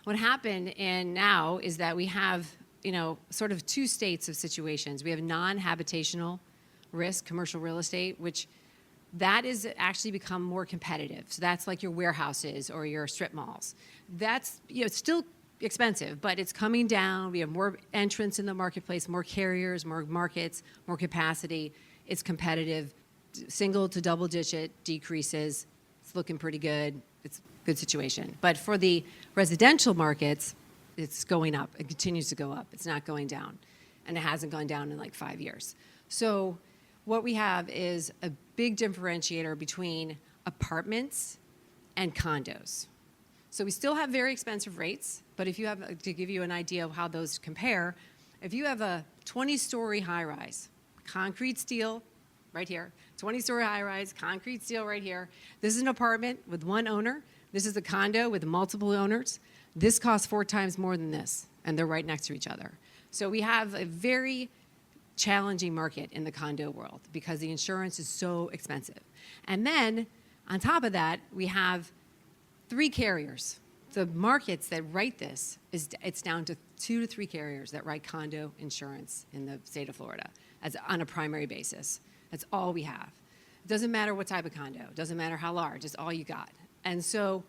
what happened now is that we have sort of two states of situations. We have non-habitational risk, commercial real estate, which that is actually become more competitive. So that's like your warehouses or your strip malls. That's, it's still expensive, but it's coming down. We have more entrants in the marketplace, more carriers, more markets, more capacity. It's competitive. Single to double digit decreases. It's looking pretty good. It's a good situation. But for the residential markets, it's going up. It continues to go up. It's not going down. And it hasn't gone down in like 5 years. So what we have is a big differentiator between apartments and condos. So we still have very expensive rates, but if you have, to give you an idea of how those compare, if you have a 20-story high-rise, concrete steel right here, 20-story high-rise, concrete steel right here. This is an apartment with one owner. This is a condo with multiple owners. This costs 4 times more than this, and they're right next to each other. So we have a very challenging market in the condo world because the insurance is so expensive. And then, on top of that, we have 3 carriers. The markets that write this, it's down to 2 to 3 carriers that write condo insurance in the state of Florida as on a primary basis. That's all we have. It doesn't matter what type of condo. It doesn't matter how large. It's all you got. And so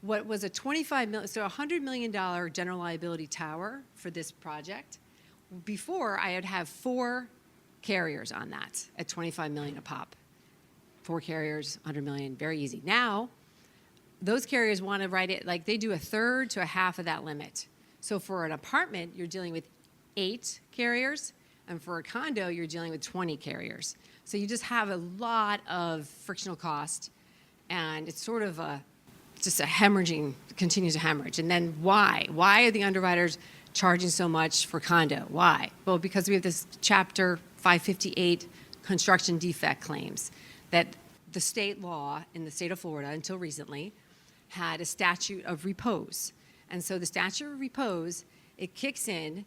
what was a $100 million general liability tower for this project, before I would have 4 carriers on that at $25 million a pop. 4 carriers, $100 million, very easy. Now, those carriers want to write it like they do a third to a half of that limit. So for an apartment, you're dealing with 8 carriers, and for a condo, you're dealing with 20 carriers. So you just have a lot of frictional cost, and it's sort of just a hemorrhaging, continues to hemorrhage. And then why? Why are the underwriters charging so much for condo? Why? Well, because we have this Chapter 558 construction defect claims that the state law in the state of Florida, until recently, had a statute of repose. And so the statute of repose, it kicks in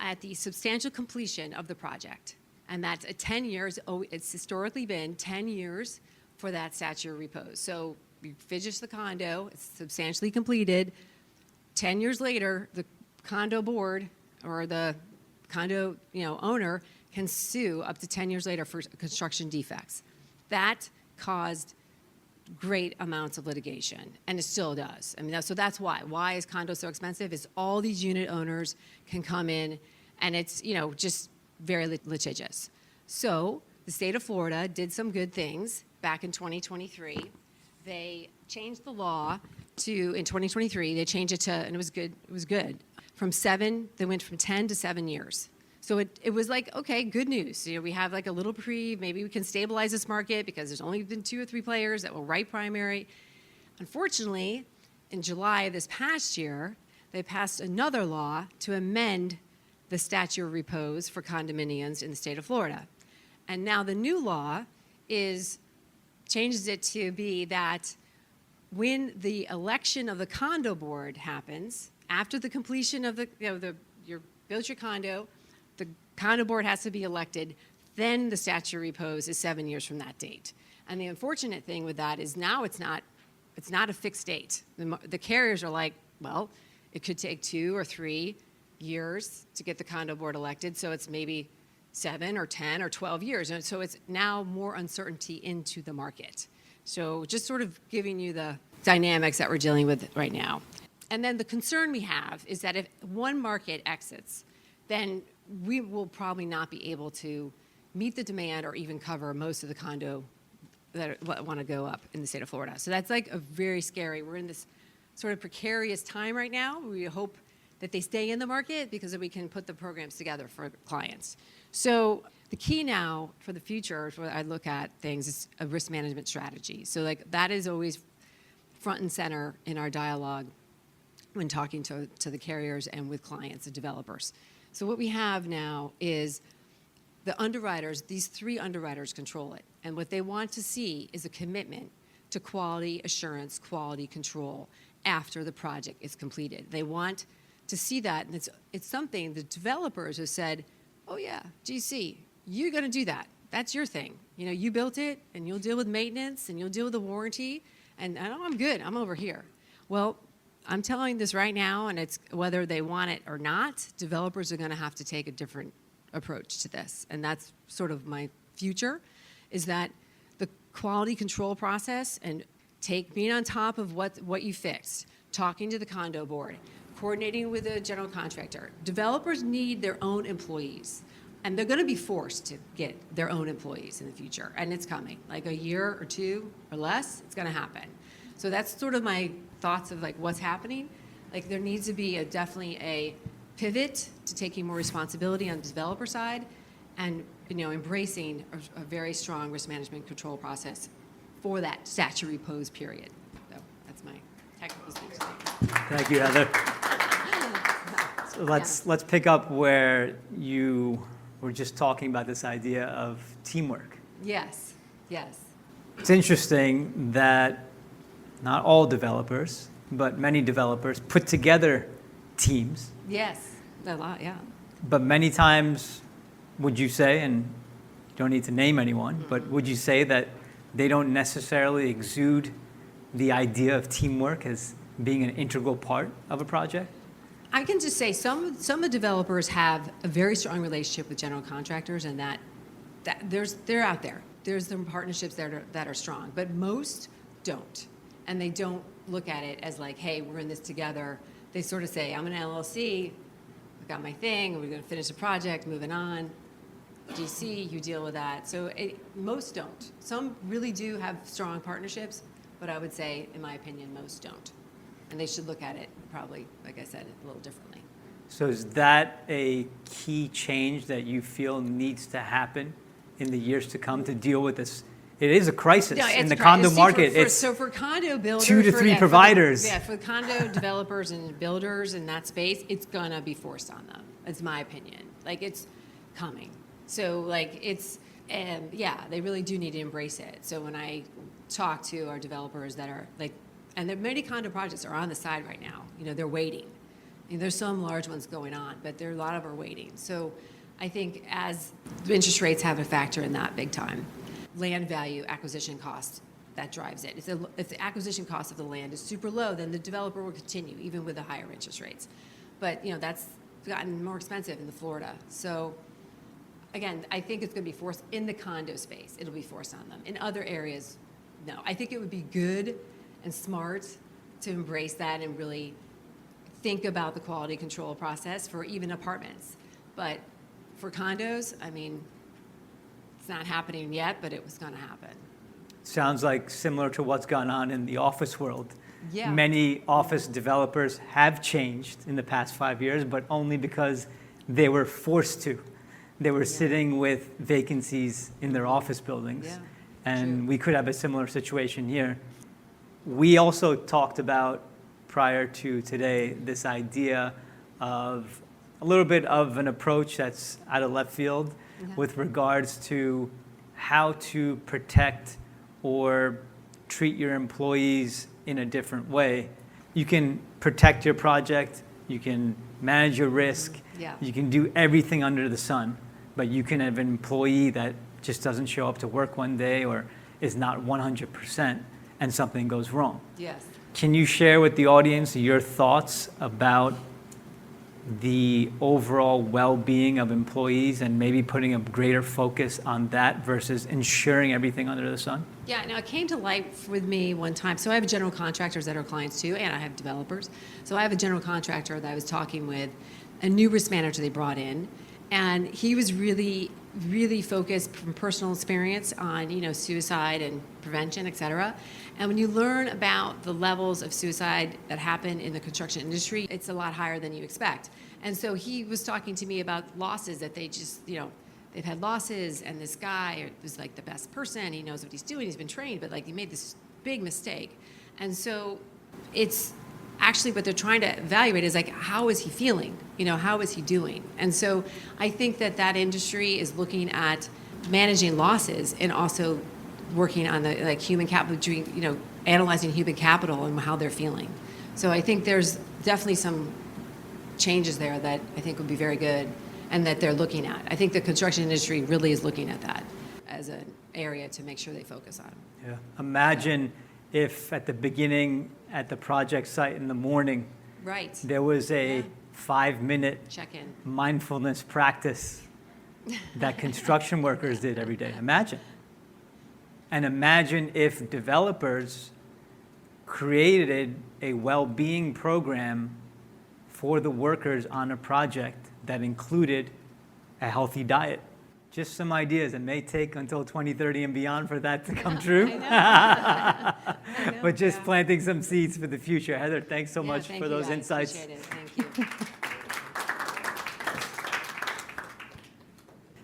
at the substantial completion of the project. And that's 10 years. It's historically been 10 years for that statute of repose. So we finish the condo, it's substantially completed. 10 years later, the condo board or the condo owner can sue up to 10 years later for construction defects. That caused great amounts of litigation, and it still does. I mean, so that's why. Why is condo so expensive? Is all these unit owners can come in, and it's just very litigious. So the state of Florida did some good things back in 2023. They changed the law in 2023, they changed it to, and it was good, they went from 10 to 7 years. So it was like, okay, good news. We have like a little reprieve. Maybe we can stabilize this market because there's only been 2 or 3 players that will write primary. Unfortunately, in July of this past year, they passed another law to amend the statute of repose for condominiums in the state of Florida. And now the new law changes it to be that when the election of the condo board happens, after the completion of you built your condo, the condo board has to be elected, then the statute of repose is 7 years from that date. And the unfortunate thing with that is now it's not a fixed date. The carriers are like, well, it could take 2 or 3 years to get the condo board elected, so it's maybe 7 or 10 or 12 years. And so it's now more uncertainty into the market. So just sort of giving you the dynamics that we're dealing with right now. And then the concern we have is that if one market exits, then we will probably not be able to meet the demand or even cover most of the condo that want to go up in the state of Florida. So that's like a very scary, we're in this sort of precarious time right now. We hope that they stay in the market because we can put the programs together for clients. So the key now for the future, what I look at things, is a risk management strategy. So like that is always front and center in our dialogue when talking to the carriers and with clients and developers. So what we have now is the underwriters, these 3 underwriters control it. And what they want to see is a commitment to quality assurance, quality control after the project is completed. They want to see that, and it's something the developers have said, oh yeah, GC, you're gonna do that. That's your thing. You built it, and you'll deal with maintenance, and you'll deal with the warranty, and I'm good, I'm over here. Well, I'm telling this right now, and it's whether they want it or not, developers are gonna have to take a different approach to this. And that's sort of my future, is that the quality control process and being on top of what you fixed, talking to the condo board, coordinating with the general contractor. Developers need their own employees, and they're going to be forced to get their own employees in the future, and it's coming. Like a year or two or less, it's going to happen. So that's sort of my thoughts of like what's happening. Like there needs to be definitely a pivot to taking more responsibility on the developer side, and embracing a very strong risk management control process for that statute repose period. So that's my technical speech. Thank you, Heather. So let's pick up where you were just talking about this idea of teamwork. Yes, yes. It's interesting that not all developers, but many developers put together teams. Yes, a lot, yeah. But many times, would you say, and you don't need to name anyone, but would you say that they don't necessarily exude the idea of teamwork as being an integral part of a project? I can just say some of the developers have a very strong relationship with general contractors, and that they're out there. There's some partnerships that are strong, but most don't. And they don't look at it as like, hey, we're in this together. They sort of say, I'm an LLC, I've got my thing, we're going to finish the project, moving on. GC, you deal with that. So most don't. Some really do have strong partnerships, but I would say, in my opinion, most don't. And they should look at it probably, like I said, a little differently. So is that a key change that you feel needs to happen in the years to come to deal with this? It is a crisis in the condo market. So for condo builders, 2 to 3 providers. For condo developers and builders in that space, it's gonna be forced on them. It's my opinion. Like it's coming. So like they really do need to embrace it. So when I talk to our developers that are like, and there many condo projects are on the side right now. They're waiting. There's some large ones going on, but a lot of are waiting. So I think as the interest rates have a factor in that big time. Land value, acquisition cost, that drives it. If the acquisition cost of the land is super low, then the developer will continue, even with the higher interest rates. But, that's gotten more expensive in the Florida. So, again, I think it's going to be forced in the condo space. It'll be forced on them. In other areas, no. I think it would be good and smart to embrace that and really think about the quality control process for even apartments. But for condos, it's not happening yet, but it was going to happen. Sounds like similar to what's gone on in the office world. Yeah. Many office developers have changed in the past 5 years, but only because they were forced to. They were sitting with vacancies in their office buildings. Yeah, and true. We could have a similar situation here. We also talked about, prior to today, this idea of a little bit of an approach that's out of left field with regards to how to protect or treat your employees in a different way. You can protect your project, you can manage your risk, you can do everything under the sun, but you can have an employee that just doesn't show up to work one day or is not 100% and something goes wrong. Yes. Can you share with the audience your thoughts about the overall well-being of employees and maybe putting a greater focus on that versus ensuring everything under the sun? Yeah, now it came to light with me one time. So I have general contractors that are clients too, and I have developers. So I have a general contractor that I was talking with, a new risk manager they brought in, and he was really, really focused from personal experience on, suicide and prevention, et cetera. And when you learn about the levels of suicide that happen in the construction industry, it's a lot higher than you expect. And so he was talking to me about losses that they just, they've had losses, and this guy was like the best person. He knows what he's doing. He's been trained, but like he made this big mistake. And so it's actually what they're trying to evaluate is like, how is he feeling? How is he doing? And so I think that industry is looking at managing losses and also working on the human capital, analyzing human capital and how they're feeling. So I think there's definitely some changes there that I think would be very good and that they're looking at. I think the construction industry really is looking at that as an area to make sure they focus on. Yeah. Imagine if at the beginning at the project site in the morning, right, there was a 5-minute check-in mindfulness practice that construction workers did every day. Imagine. And imagine if developers created a well-being program for the workers on a project that included a healthy diet. Just some ideas. It may take until 2030 and beyond for that to come true. I know, But just yeah. planting some seeds for the future. Heather, thanks so Yeah, much thank for you, those guys. insights. Appreciate it. Thank you.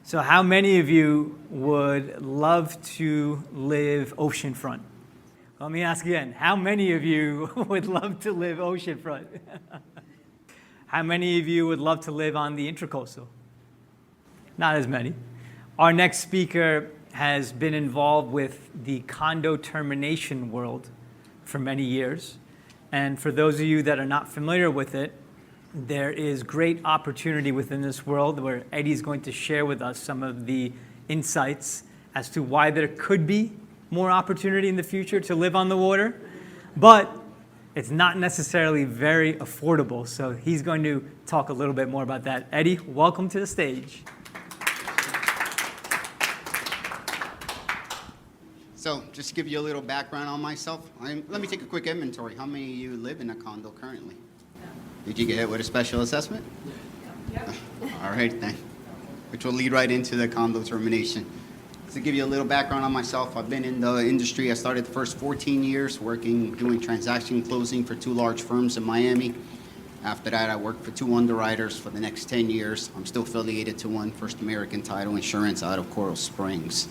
So how many of you would love to live oceanfront? Let me ask again. How many of you would love to live oceanfront? How many of you would love to live on the Intracoastal? Not as many. Our next speaker has been involved with the condo termination world for many years. And for those of you that are not familiar with it, there is great opportunity within this world where Eddie's going to share with us some of the insights as to why there could be more opportunity in the future to live on the water. But it's not necessarily very affordable. So he's going to talk a little bit more about that. Eddie, welcome to the stage. So, just to give you a little background on myself, let me take a quick inventory. How many of you live in a condo currently? Did you get hit with a special assessment? Yeah. All right, then. Which will lead right into the condo termination. To give you a little background on myself, I've been in the industry. I started the first 14 years doing transaction closing for 2 large firms in Miami. After that, I worked for 2 underwriters for the next 10 years. I'm still affiliated to one, First American Title Insurance out of Coral Springs.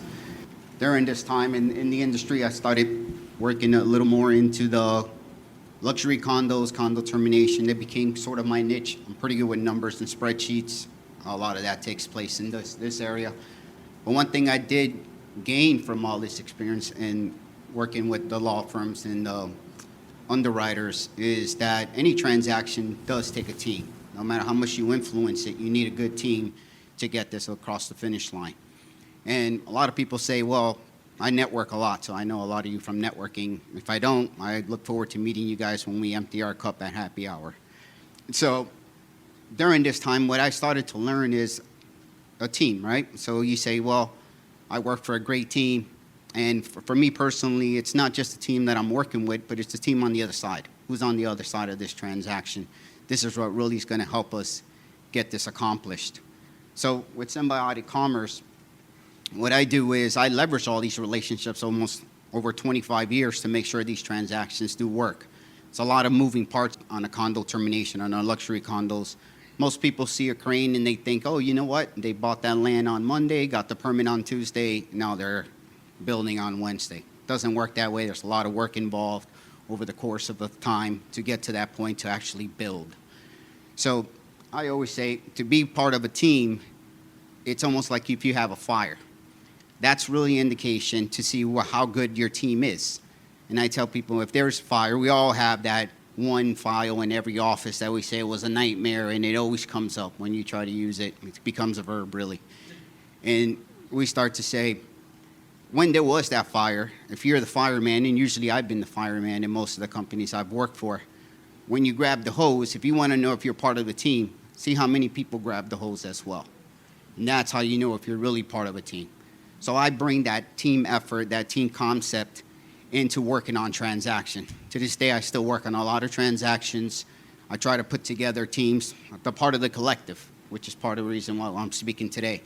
During this time in the industry, I started working a little more into the luxury condos, condo termination. It became sort of my niche. I'm pretty good with numbers and spreadsheets. A lot of that takes place in this area. But one thing I did gain from all this experience in working with the law firms and the underwriters is that any transaction does take a team. No matter how much you influence it, you need a good team to get this across the finish line. And a lot of people say, well, I network a lot, so I know a lot of you from networking. If I don't, I look forward to meeting you guys when we empty our cup at happy hour. So during this time, what I started to learn is a team, right? So you say, well, I work for a great team. And for me personally, it's not just the team that I'm working with, but it's the team on the other side. Who's on the other side of this transaction? This is what really is going to help us get this accomplished. So with Symbiotic Commerce, what I do is I leverage all these relationships almost over 25 years to make sure these transactions do work. It's a lot of moving parts on a condo termination, on our luxury condos. Most people see a crane and they think, oh, you know what? They bought that land on Monday, got the permit on Tuesday, now they're building on Wednesday. Doesn't work that way. There's a lot of work involved over the course of the time to get to that point to actually build. So I always say to be part of a team, it's almost like if you have a fire. That's really an indication to see how good your team is. And I tell people, if there's fire, we all have that one file in every office that we say was a nightmare, and it always comes up when you try to use it. It becomes a verb, really. And we start to say, when there was that fire, if you're the fireman, and usually I've been the fireman in most of the companies I've worked for, when you grab the hose, if you want to know if you're part of the team, see how many people grab the hose as well. And that's how you know if you're really part of a team. So I bring that team effort, that team concept into working on transaction. To this day, I still work on a lot of transactions. I try to put together teams. I'm part of the collective, which is part of the reason why I'm speaking today,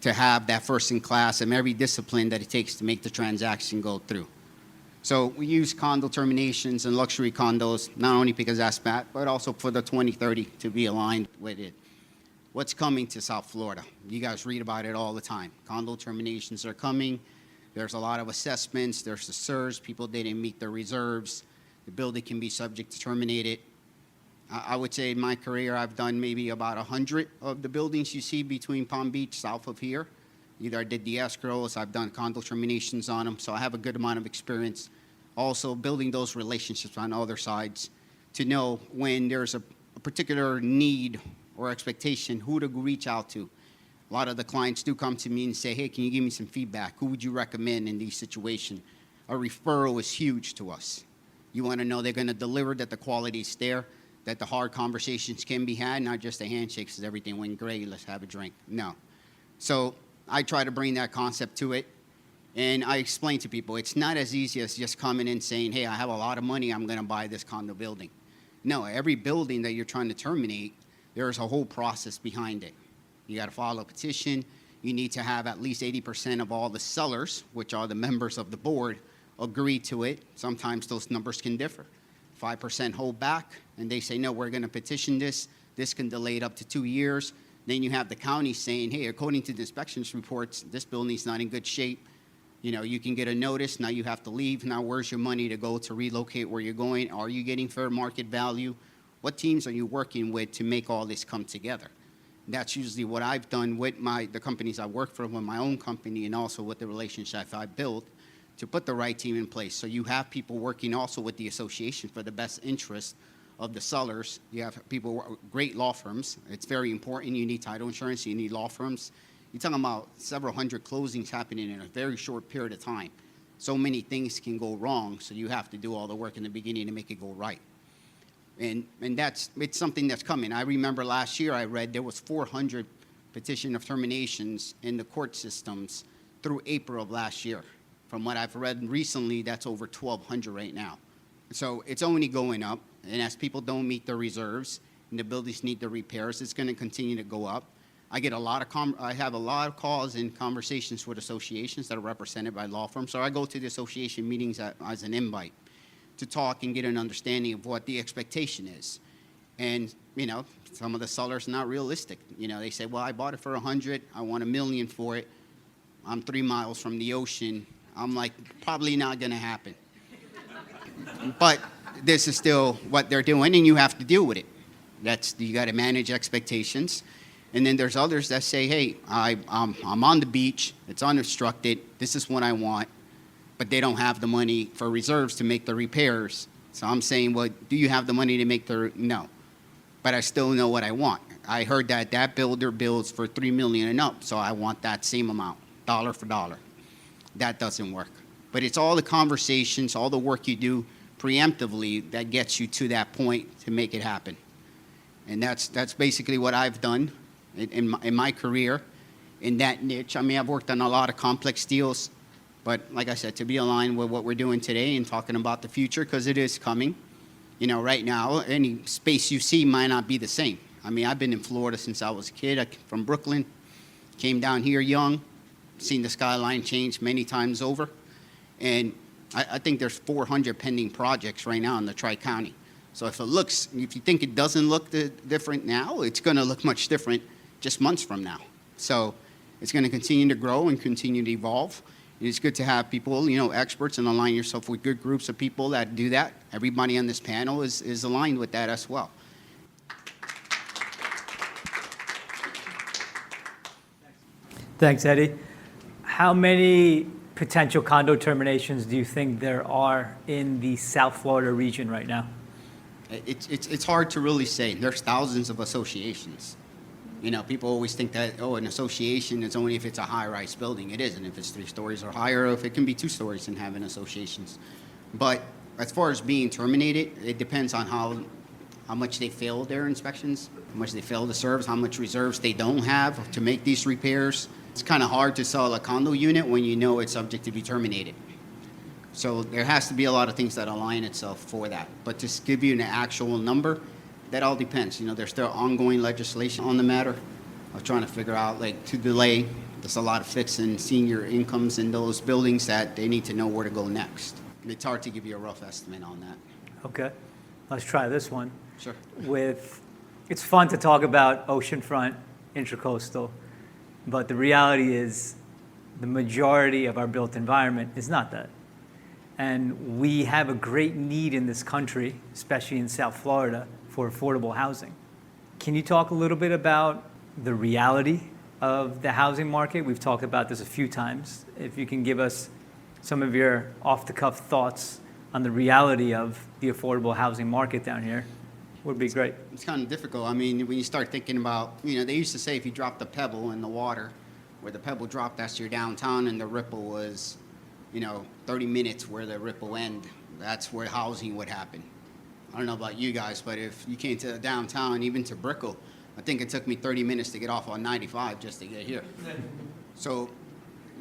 to have that first in class and every discipline that it takes to make the transaction go through. So we use condo terminations and luxury condos, not only because that's bad, but also for the 2030 to be aligned with it. What's coming to South Florida? You guys read about it all the time. Condo terminations are coming. There's a lot of assessments. There's the surge. People didn't meet their reserves. The building can be subject to terminate it. I would say in my career, I've done maybe about 100 of the buildings you see between Palm Beach, south of here. Either I did the escrows, I've done condo terminations on them, so I have a good amount of experience also building those relationships on other sides to know when there's a particular need or expectation, who to reach out to. A lot of the clients do come to me and say, hey, can you give me some feedback? Who would you recommend in these situations? A referral is huge to us. You want to know they're going to deliver, that the quality is there, that the hard conversations can be had, not just a handshake says everything went great, let's have a drink. No. So I try to bring that concept to it. And I explain to people, it's not as easy as just coming in saying, hey, I have a lot of money, I'm going to buy this condo building. No, every building that you're trying to terminate, there's a whole process behind it. You got to file a petition. You need to have at least 80% of all the sellers, which are the members of the board, agree to it. Sometimes those numbers can differ. 5% hold back, and they say, no, we're going to petition this. This can delay it up to 2 years. Then you have the county saying, hey, according to the inspections reports, this building's not in good shape. You know, you can get a notice. Now you have to leave. Now where's your money to go to relocate where you're going? Are you getting fair market value? What teams are you working with to make all this come together? That's usually what I've done with the companies I work for, with my own company, and also with the relationships I built to put the right team in place. So you have people working also with the association for the best interest of the sellers. You have people, great law firms. It's very important. You need title insurance. You need law firms. You're talking about several hundred closings happening in a very short period of time. So many things can go wrong, so you have to do all the work in the beginning to make it go right. And it's something that's coming. I remember last year I read there was 400 petition of terminations in the court systems through April of last year. From what I've read recently, that's over 1,200 right now. So it's only going up, and as people don't meet their reserves and the buildings need the repairs, it's going to continue to go up. I have a lot of calls and conversations with associations that are represented by law firms. So I go to the association meetings as an invite to talk and get an understanding of what the expectation is. And, you know, some of the sellers are not realistic. You know, they say, well, I bought it for 100, I want $1 million for it. I'm 3 miles from the ocean. I'm like, probably not going to happen. But this is still what they're doing, and you have to deal with it. You got to manage expectations. And then there's others that say, hey, I'm on the beach, it's unobstructed, this is what I want, but they don't have the money for reserves to make the repairs. So I'm saying, well, do you have the money to make no, but I still know what I want. I heard that builder builds for $3 million and up, so I want that same amount, dollar for dollar. That doesn't work. But it's all the conversations, all the work you do preemptively that gets you to that point to make it happen. And that's basically what I've done in my career in that niche. I mean, I've worked on a lot of complex deals, but like I said, to be aligned with what we're doing today and talking about the future, because it is coming. You know, right now, any space you see might not be the same. I mean, I've been in Florida since I was a kid. From Brooklyn, came down here young, seen the skyline change many times over. And I think there's 400 pending projects right now in the Tri-County. So if you think it doesn't look different now, it's going to look much different just months from now. So it's going to continue to grow and continue to evolve. And it's good to have people, you know, experts, and align yourself with good groups of people that do that. Everybody on this panel is aligned with that as well. Thanks, Eddie. How many potential condo terminations do you think there are in the South Florida region right now? It's hard to really say. There's thousands of associations. You know, people always think that, an association is only if it's a high-rise building. It isn't. If it's 3 stories or higher, or if it can be 2 stories and having associations. But as far as being terminated, it depends on how much they failed their inspections, how much they failed the service, how much reserves they don't have to make these repairs. It's kind of hard to sell a condo unit when you know it's subject to be terminated. So there has to be a lot of things that align itself for that. But to give you an actual number, that all depends. You know, there's still ongoing legislation on the matter of trying to figure out, like, to delay. There's a lot of fixing senior incomes in those buildings that they need to know where to go next. It's hard to give you a rough estimate on that. Okay, let's try this one. Sure. It's fun to talk about oceanfront, intracoastal, but the reality is the majority of our built environment is not that. And we have a great need in this country, especially in South Florida, for affordable housing. Can you talk a little bit about the reality of the housing market? We've talked about this a few times. If you can give us some of your off-the-cuff thoughts on the reality of the affordable housing market down here, would be great. It's kind of difficult. I mean, when you start thinking about, you know, they used to say if you dropped a pebble in the water, where the pebble dropped, that's your downtown, and the ripple was, 30 minutes where the ripple end, that's where housing would happen. I don't know about you guys, but if you came to downtown, even to Brickell, I think it took me 30 minutes to get off on 95 just to get here. So,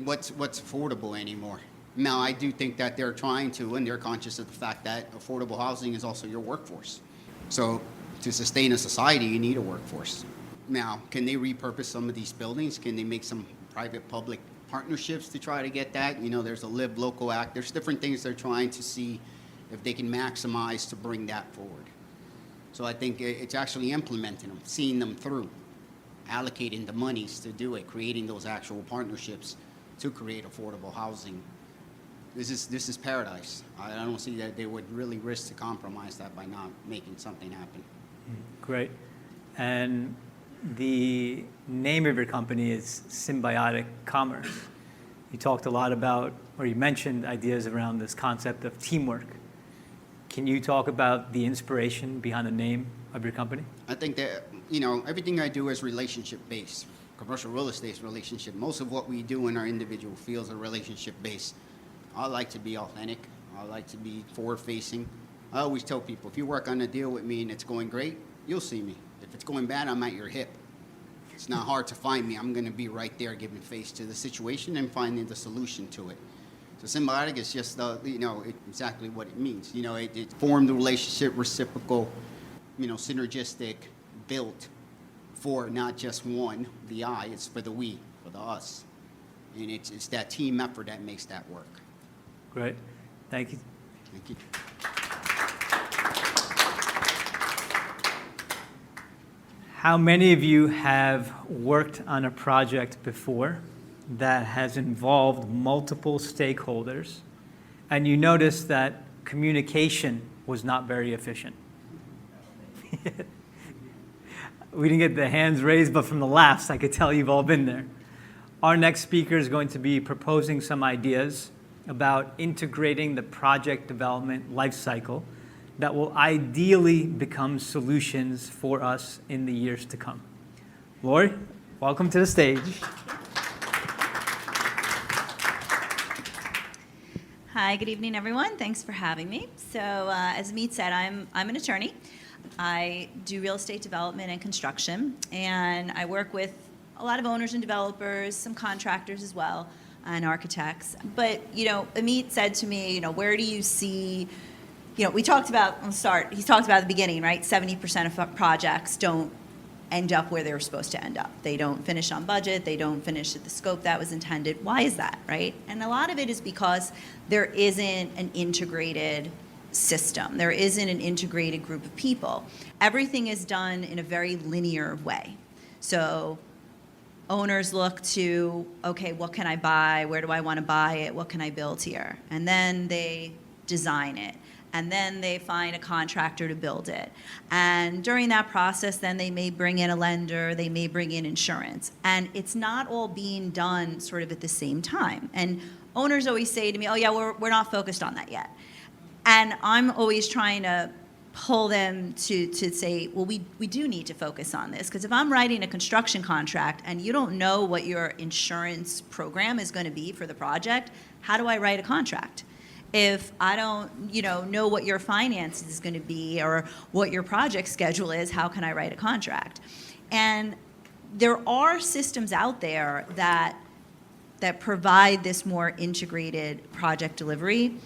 what's affordable anymore. Now, I do think that they're trying to, and they're conscious of the fact that affordable housing is also your workforce. So to sustain a society, you need a workforce. Now, can they repurpose some of these buildings? Can they make some private-public partnerships to try to get that? You know, there's a Live Local Act. There's different things they're trying to see if they can maximize to bring that forward. So I think it's actually implementing them, seeing them through, allocating the monies to do it, creating those actual partnerships to create affordable housing. This is paradise. I don't see that they would really risk to compromise that by not making something happen. Great. And the name of your company is Symbiotic Commerce. You talked a lot about, or you mentioned ideas around this concept of teamwork. Can you talk about the inspiration behind the name of your company? I think that, everything I do is relationship-based. Commercial real estate is relationship. Most of what we do in our individual fields are relationship-based. I like to be authentic. I like to be forward-facing. I always tell people, if you work on a deal with me and it's going great, you'll see me. If it's going bad, I'm at your hip. It's not hard to find me. I'm going to be right there giving face to the situation and finding the solution to it. So Symbiotic is just, exactly what it means. It formed a relationship, reciprocal, synergistic, built for not just one, the I, it's for the we, for the us. And it's that team effort that makes that work. Great. Thank you. Thank you. How many of you have worked on a project before that has involved multiple stakeholders and you noticed that communication was not very efficient? We didn't get the hands raised, but from the laughs, I could tell you've all been there. Our next speaker is going to be proposing some ideas about integrating the project development lifecycle that will ideally become solutions for us in the years to come. Laurie, welcome to the stage. Hi, good evening, everyone. Thanks for having me. So, as Amit said, I'm an attorney. I do real estate development and construction, and I work with a lot of owners and developers, some contractors as well, and architects. But, Amit said to me, where do you see, we talked about, he talked about at the beginning, right? 70% of projects don't end up where they were supposed to end up. They don't finish on budget. They don't finish at the scope that was intended. Why is that, right? And a lot of it is because there isn't an integrated system. There isn't an integrated group of people. Everything is done in a very linear way. So owners look to, okay, what can I buy? Where do I want to buy it? What can I build here? And then they design it. And then they find a contractor to build it. And during that process, then they may bring in a lender, they may bring in insurance. And it's not all being done sort of at the same time. And owners always say to me, oh yeah, we're not focused on that yet. And I'm always trying to pull them to say, well, we do need to focus on this. Because if I'm writing a construction contract and you don't know what your insurance program is going to be for the project, how do I write a contract? If I don't, know what your finance is going to be or what your project schedule is, how can I write a contract? And there are systems out there that provide this more integrated project delivery,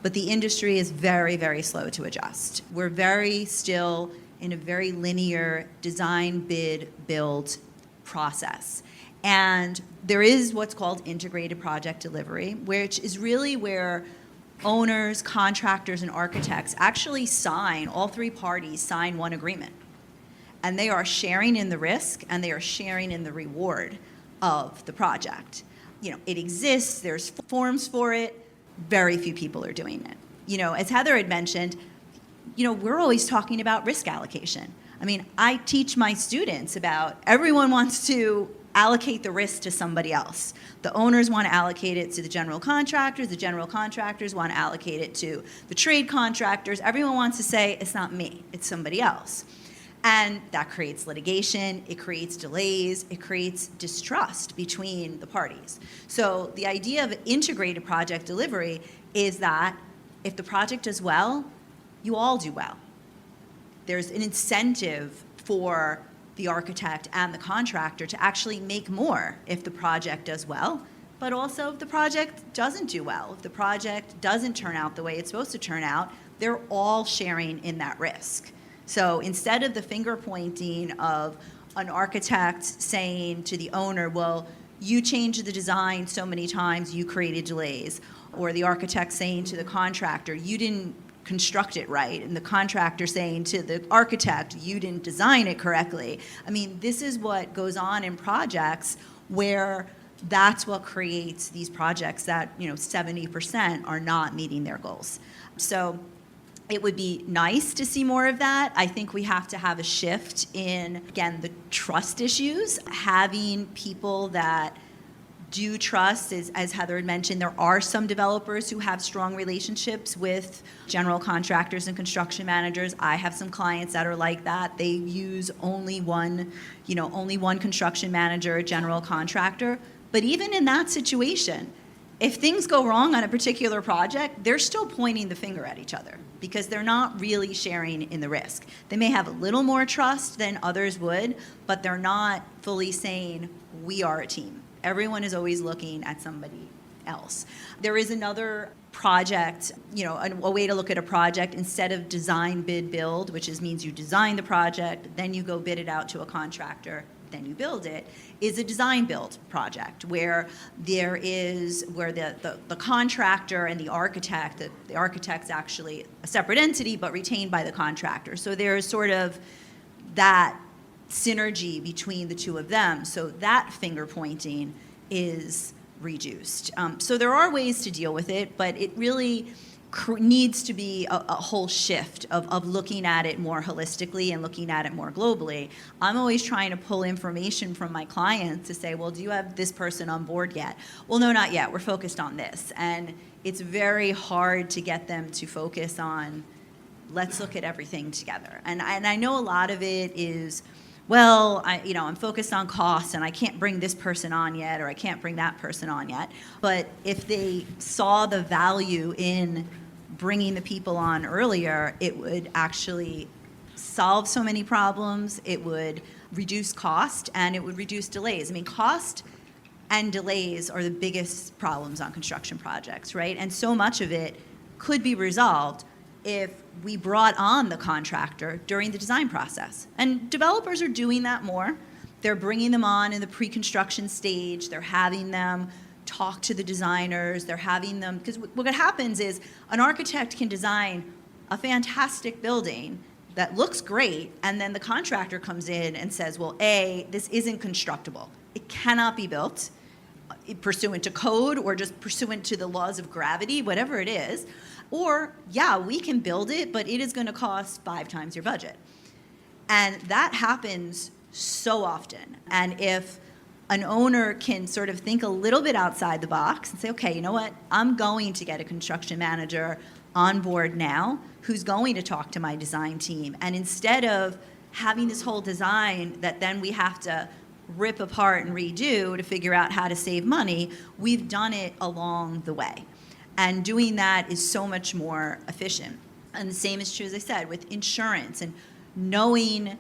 but the industry is very, very slow to adjust. We're very still in a very linear design, bid, build process. And there is what's called integrated project delivery, which is really where owners, contractors, and architects actually sign, all three parties sign one agreement. And they are sharing in the risk and they are sharing in the reward of the project. It exists, there's forms for it, very few people are doing it. As Heather had mentioned, we're always talking about risk allocation. I mean, I teach my students about everyone wants to allocate the risk to somebody else. The owners want to allocate it to the general contractors want to allocate it to the trade contractors. Everyone wants to say, it's not me, it's somebody else. And that creates litigation, it creates delays, it creates distrust between the parties. So the idea of integrated project delivery is that if the project does well, you all do well. There's an incentive for the architect and the contractor to actually make more if the project does well, but also if the project doesn't do well, if the project doesn't turn out the way it's supposed to turn out, they're all sharing in that risk. So instead of the finger pointing of an architect saying to the owner, well, you changed the design so many times, you created delays, or the architect saying to the contractor, you didn't construct it right, and the contractor saying to the architect, you didn't design it correctly. I mean, this is what goes on in projects where that's what creates these projects that, 70% are not meeting their goals. So it would be nice to see more of that. I think we have to have a shift in, again, the trust issues, having people that do trust, as Heather had mentioned. There are some developers who have strong relationships with general contractors and construction managers. I have some clients that are like that. They use only one construction manager, a general contractor. But even in that situation, if things go wrong on a particular project, they're still pointing the finger at each other because they're not really sharing in the risk. They may have a little more trust than others would, but they're not fully saying, we are a team. Everyone is always looking at somebody else. There is another project, a way to look at a project instead of design, bid, build, which means you design the project, then you go bid it out to a contractor, then you build it, is a design build project where the contractor and the architect's actually a separate entity but retained by the contractor. So there's sort of that synergy between the two of them, so that finger pointing is reduced. So there are ways to deal with it, but it really needs to be a whole shift of looking at it more holistically and looking at it more globally. I'm always trying to pull information from my clients to say, well, do you have this person on board yet? Well, no, not yet. We're focused on this. And it's very hard to get them to focus on, let's look at everything together. And I know a lot of it is, well, I'm focused on costs and I can't bring this person on yet, or I can't bring that person on yet. But if they saw the value in bringing the people on earlier, it would actually solve so many problems. It would reduce cost and it would reduce delays. I mean, cost and delays are the biggest problems on construction projects, right? And so much of it could be resolved if we brought on the contractor during the design process. And developers are doing that more. They're bringing them on in the pre-construction stage. They're having them talk to the designers. They're having them, because what happens is an architect can design a fantastic building that looks great, and then the contractor comes in and says, well, A, this isn't constructible. It cannot be built pursuant to code or just pursuant to the laws of gravity, whatever it is. Or, yeah, we can build it, but it is going to cost 5 times your budget. And that happens so often. And if an owner can sort of think a little bit outside the box and say, okay, you know what, I'm going to get a construction manager on board now who's going to talk to my design team. And instead of having this whole design that then we have to rip apart and redo to figure out how to save money, we've done it along the way. And doing that is so much more efficient. And the same is true, as I said, with insurance and knowing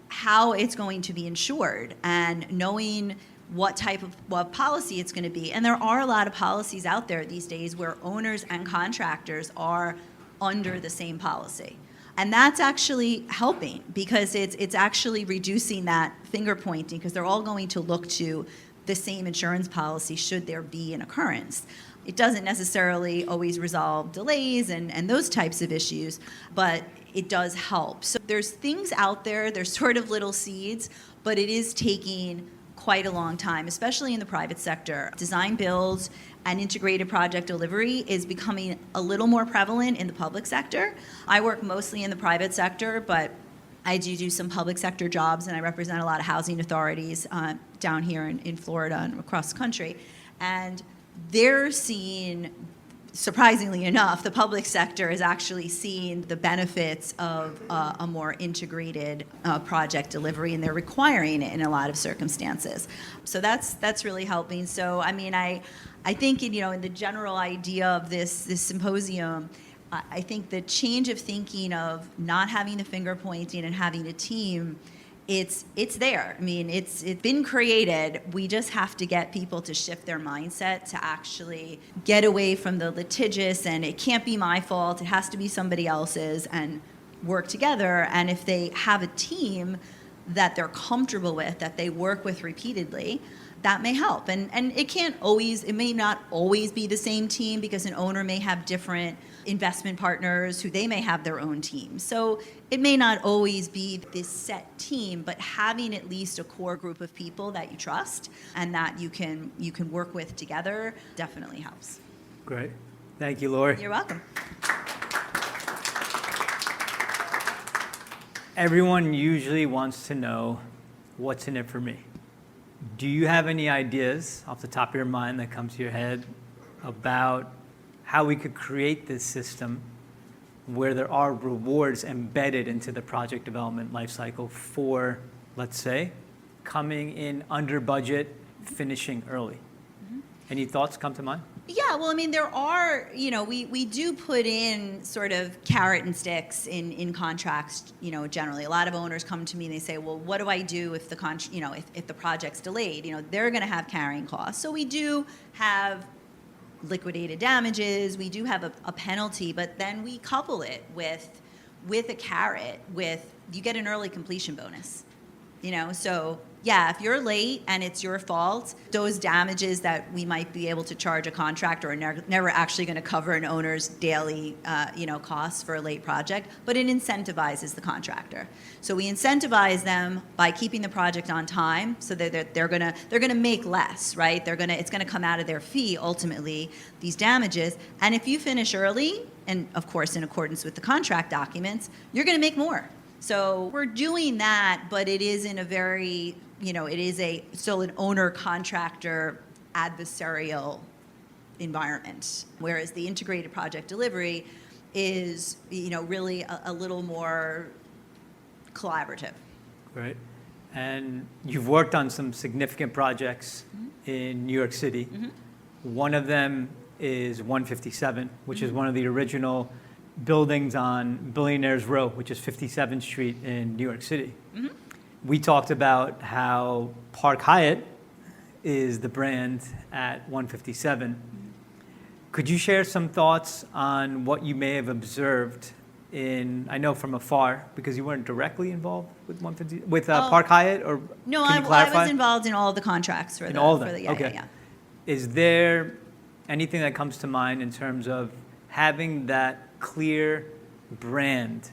how it's going to be insured and knowing what type of policy it's going to be. And there are a lot of policies out there these days where owners and contractors are under the same policy. And that's actually helping because it's actually reducing that finger pointing because they're all going to look to the same insurance policy should there be an occurrence. It doesn't necessarily always resolve delays and those types of issues, but it does help. So there's things out there, there's sort of little seeds, but it is taking quite a long time, especially in the private sector. Design builds and integrated project delivery is becoming a little more prevalent in the public sector. I work mostly in the private sector, but I do some public sector jobs, and I represent a lot of housing authorities down here in Florida and across the country. And they're seeing, surprisingly enough, the public sector is actually seeing the benefits of a more integrated project delivery, and they're requiring it in a lot of circumstances. So that's really helping. So I mean, I think in the general idea of this symposium, I think the change of thinking of not having the finger pointing and having a team it's there. I mean, it's been created. We just have to get people to shift their mindset to actually get away from the litigious and it can't be my fault, it has to be somebody else's, and work together. And if they have a team that they're comfortable with, that they work with repeatedly, that may help. And it may not always be the same team, because an owner may have different investment partners who they may have their own team. So it may not always be this set team, but having at least a core group of people that you trust and that you can work with together definitely helps. Great. Thank you, Laurie. You're welcome. Everyone usually wants to know what's in it for me. Do you have any ideas off the top of your mind that comes to your head about how we could create this system where there are rewards embedded into the project development lifecycle for, let's say, coming in under budget, finishing early? Mm-hmm. Any thoughts come to mind? Yeah, well, I mean, there are, we do put in sort of carrot and sticks in contracts, generally. A lot of owners come to me and they say, well, what do I do if if the project's delayed? They're going to have carrying costs. So we do have liquidated damages, we do have a penalty, but then we couple it with a carrot with, you get an early completion bonus. So yeah, if you're late and it's your fault, those damages that we might be able to charge a contractor are never actually going to cover an owner's daily, costs for a late project, but it incentivizes the contractor. So we incentivize them by keeping the project on time, so that they're gonna make less, right? It's gonna come out of their fee ultimately, these damages. And if you finish early, and of course in accordance with the contract documents, you're gonna make more. So we're doing that, but it is in a very, it is still an owner-contractor adversarial environment, whereas the integrated project delivery is, really a little more collaborative. Right. And you've worked on some significant projects in New York City. Mm-hmm. One of them is 157, which is one of the original buildings on Billionaires Row, which is 57th Street in New York City. Mm-hmm. We talked about how Park Hyatt is the brand at 157. Could you share some thoughts on what you may have observed I know from afar, because you weren't directly involved with Park Hyatt, or no, can you clarify? I was involved in all of the contracts for Yeah. Is there anything that comes to mind in terms of having that clear brand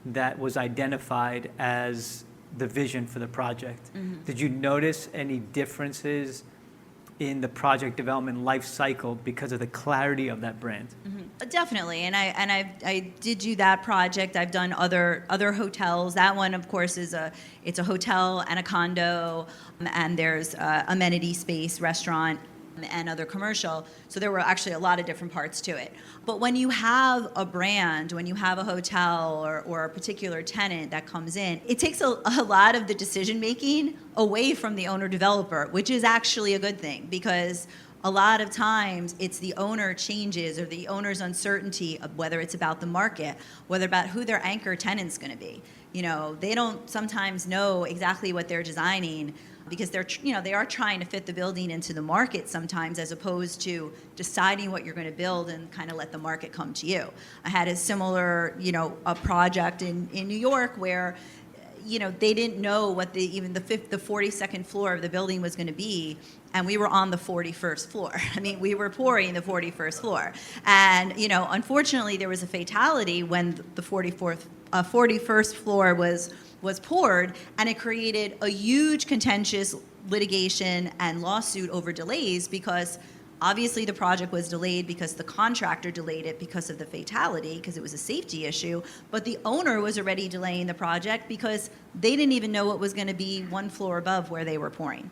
that was identified as the vision for the project? Mm-hmm. Did you notice any differences in the project development life cycle because of the clarity of that brand? Mm-hmm. Definitely, and I did do that project. I've done other hotels. That one, of course, it's a hotel and a condo, and there's amenity space, restaurant, and other commercial. So there were actually a lot of different parts to it. But when you have a brand, when you have a hotel or a particular tenant that comes in, it takes a lot of the decision making away from the owner developer, which is actually a good thing, because a lot of times it's the owner changes or the owner's uncertainty of whether it's about the market, whether about who their anchor tenant's going to be. They don't sometimes know exactly what they're designing, because they are trying to fit the building into the market sometimes, as opposed to deciding what you're going to build and kind of let the market come to you. I had a similar, a project in New York where, they didn't know what the 42nd floor of the building was going to be, and we were on the 41st floor. I mean, we were pouring the 41st floor. And, unfortunately, there was a fatality when the 41st floor was poured, and it created a huge contentious litigation and lawsuit over delays, because obviously the project was delayed because the contractor delayed it because of the fatality, because it was a safety issue, but the owner was already delaying the project because they didn't even know what was going to be one floor above where they were pouring.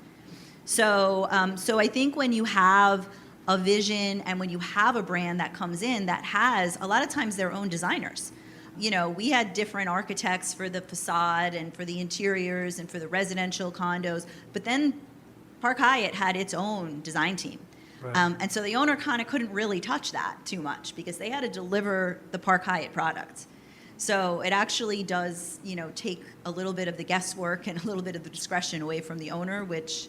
So I think when you have a vision and when you have a brand that comes in that has a lot of times their own designers. We had different architects for the facade and for the interiors and for the residential condos, but then Park Hyatt had its own design team. Right. And so the owner kind of couldn't really touch that too much, because they had to deliver the Park Hyatt product. So it actually does, take a little bit of the guesswork and a little bit of the discretion away from the owner, which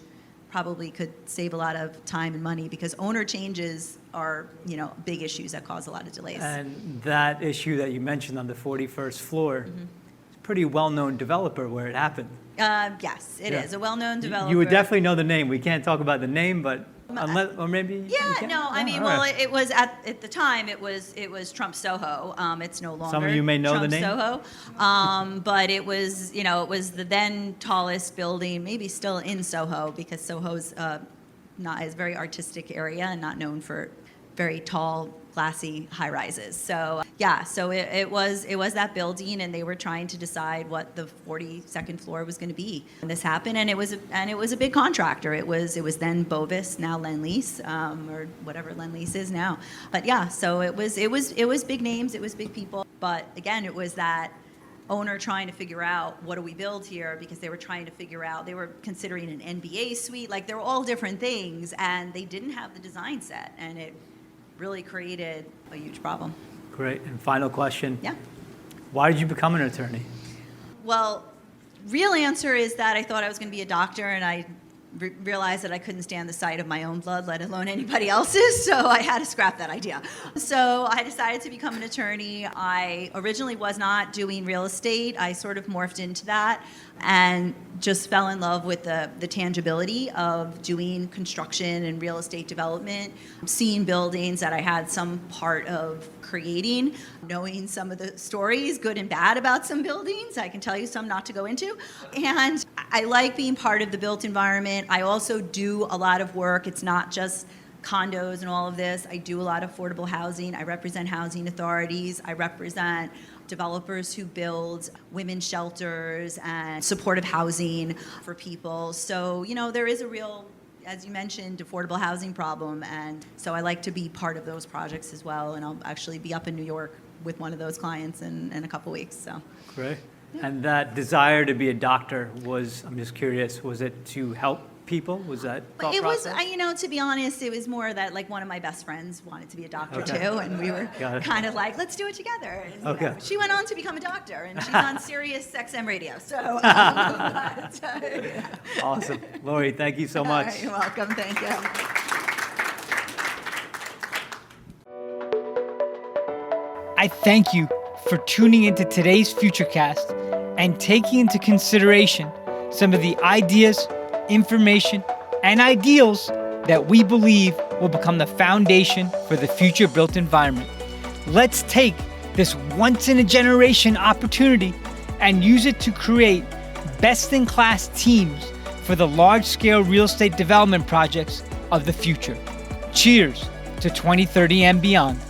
probably could save a lot of time and money, because owner changes are, big issues that cause a lot of delays. And that issue that you mentioned on the 41st floor, it's a pretty well-known developer where it happened. Yes, it is a well-known developer. You would definitely know the name. We can't talk about the name, but unless, or maybe you Yeah, can? no, I mean, all well, right. it was at the time, it was Trump Soho. It's no longer Some of you may know the Trump name. Soho. But it was, it was the then tallest building, maybe still in Soho, because Soho's not is a very artistic area and not known for very tall, glassy high rises. So yeah, so it was that building, and they were trying to decide what the 42nd floor was going to be. And this happened, and it was a big contractor. It was then Bovis, now Lend-Lease, or whatever Lend-Lease is now. But yeah, so it was big names, it was big people. But again, it was that owner trying to figure out, what do we build here? Because they were trying to figure out, they were considering an NBA suite, like they were all different things, and they didn't have the design set, and it really created a huge problem. Great. And final question. Yeah. Why did you become an attorney? Well, real answer is that I thought I was going to be a doctor, and I realized that I couldn't stand the sight of my own blood, let alone anybody else's, so I had to scrap that idea. So I decided to become an attorney. I originally was not doing real estate. I sort of morphed into that and just fell in love with the tangibility of doing construction and real estate development, seeing buildings that I had some part of creating, knowing some of the stories, good and bad, about some buildings. I can tell you some not to go into. And I like being part of the built environment. I also do a lot of work. It's not just condos and all of this. I do a lot of affordable housing. I represent housing authorities. I represent developers who build women's shelters and supportive housing for people. So, there is a real, as you mentioned, affordable housing problem. And so I like to be part of those projects as well. And I'll actually be up in New York with one of those clients in a couple weeks. So. Great. And that desire to be a doctor was, I'm just curious, was it to help people? Was that thought It was, process? to be honest, it was more that like one of my best friends wanted to be a doctor Okay. too, and we were Got it. kind of like, let's do it together. And, Okay. she went on to become a doctor, and she's on Sirius XM radio. So, Awesome. Laurie, thank you so All much. right, you're welcome. Thank you. I thank you for tuning into today's FutureCast and taking into consideration some of the ideas, information, and ideals that we believe will become the foundation for the future built environment. Let's take this once-in-a-generation opportunity and use it to create best-in-class teams for the large-scale real estate development projects of the future. Cheers to 2030 and beyond.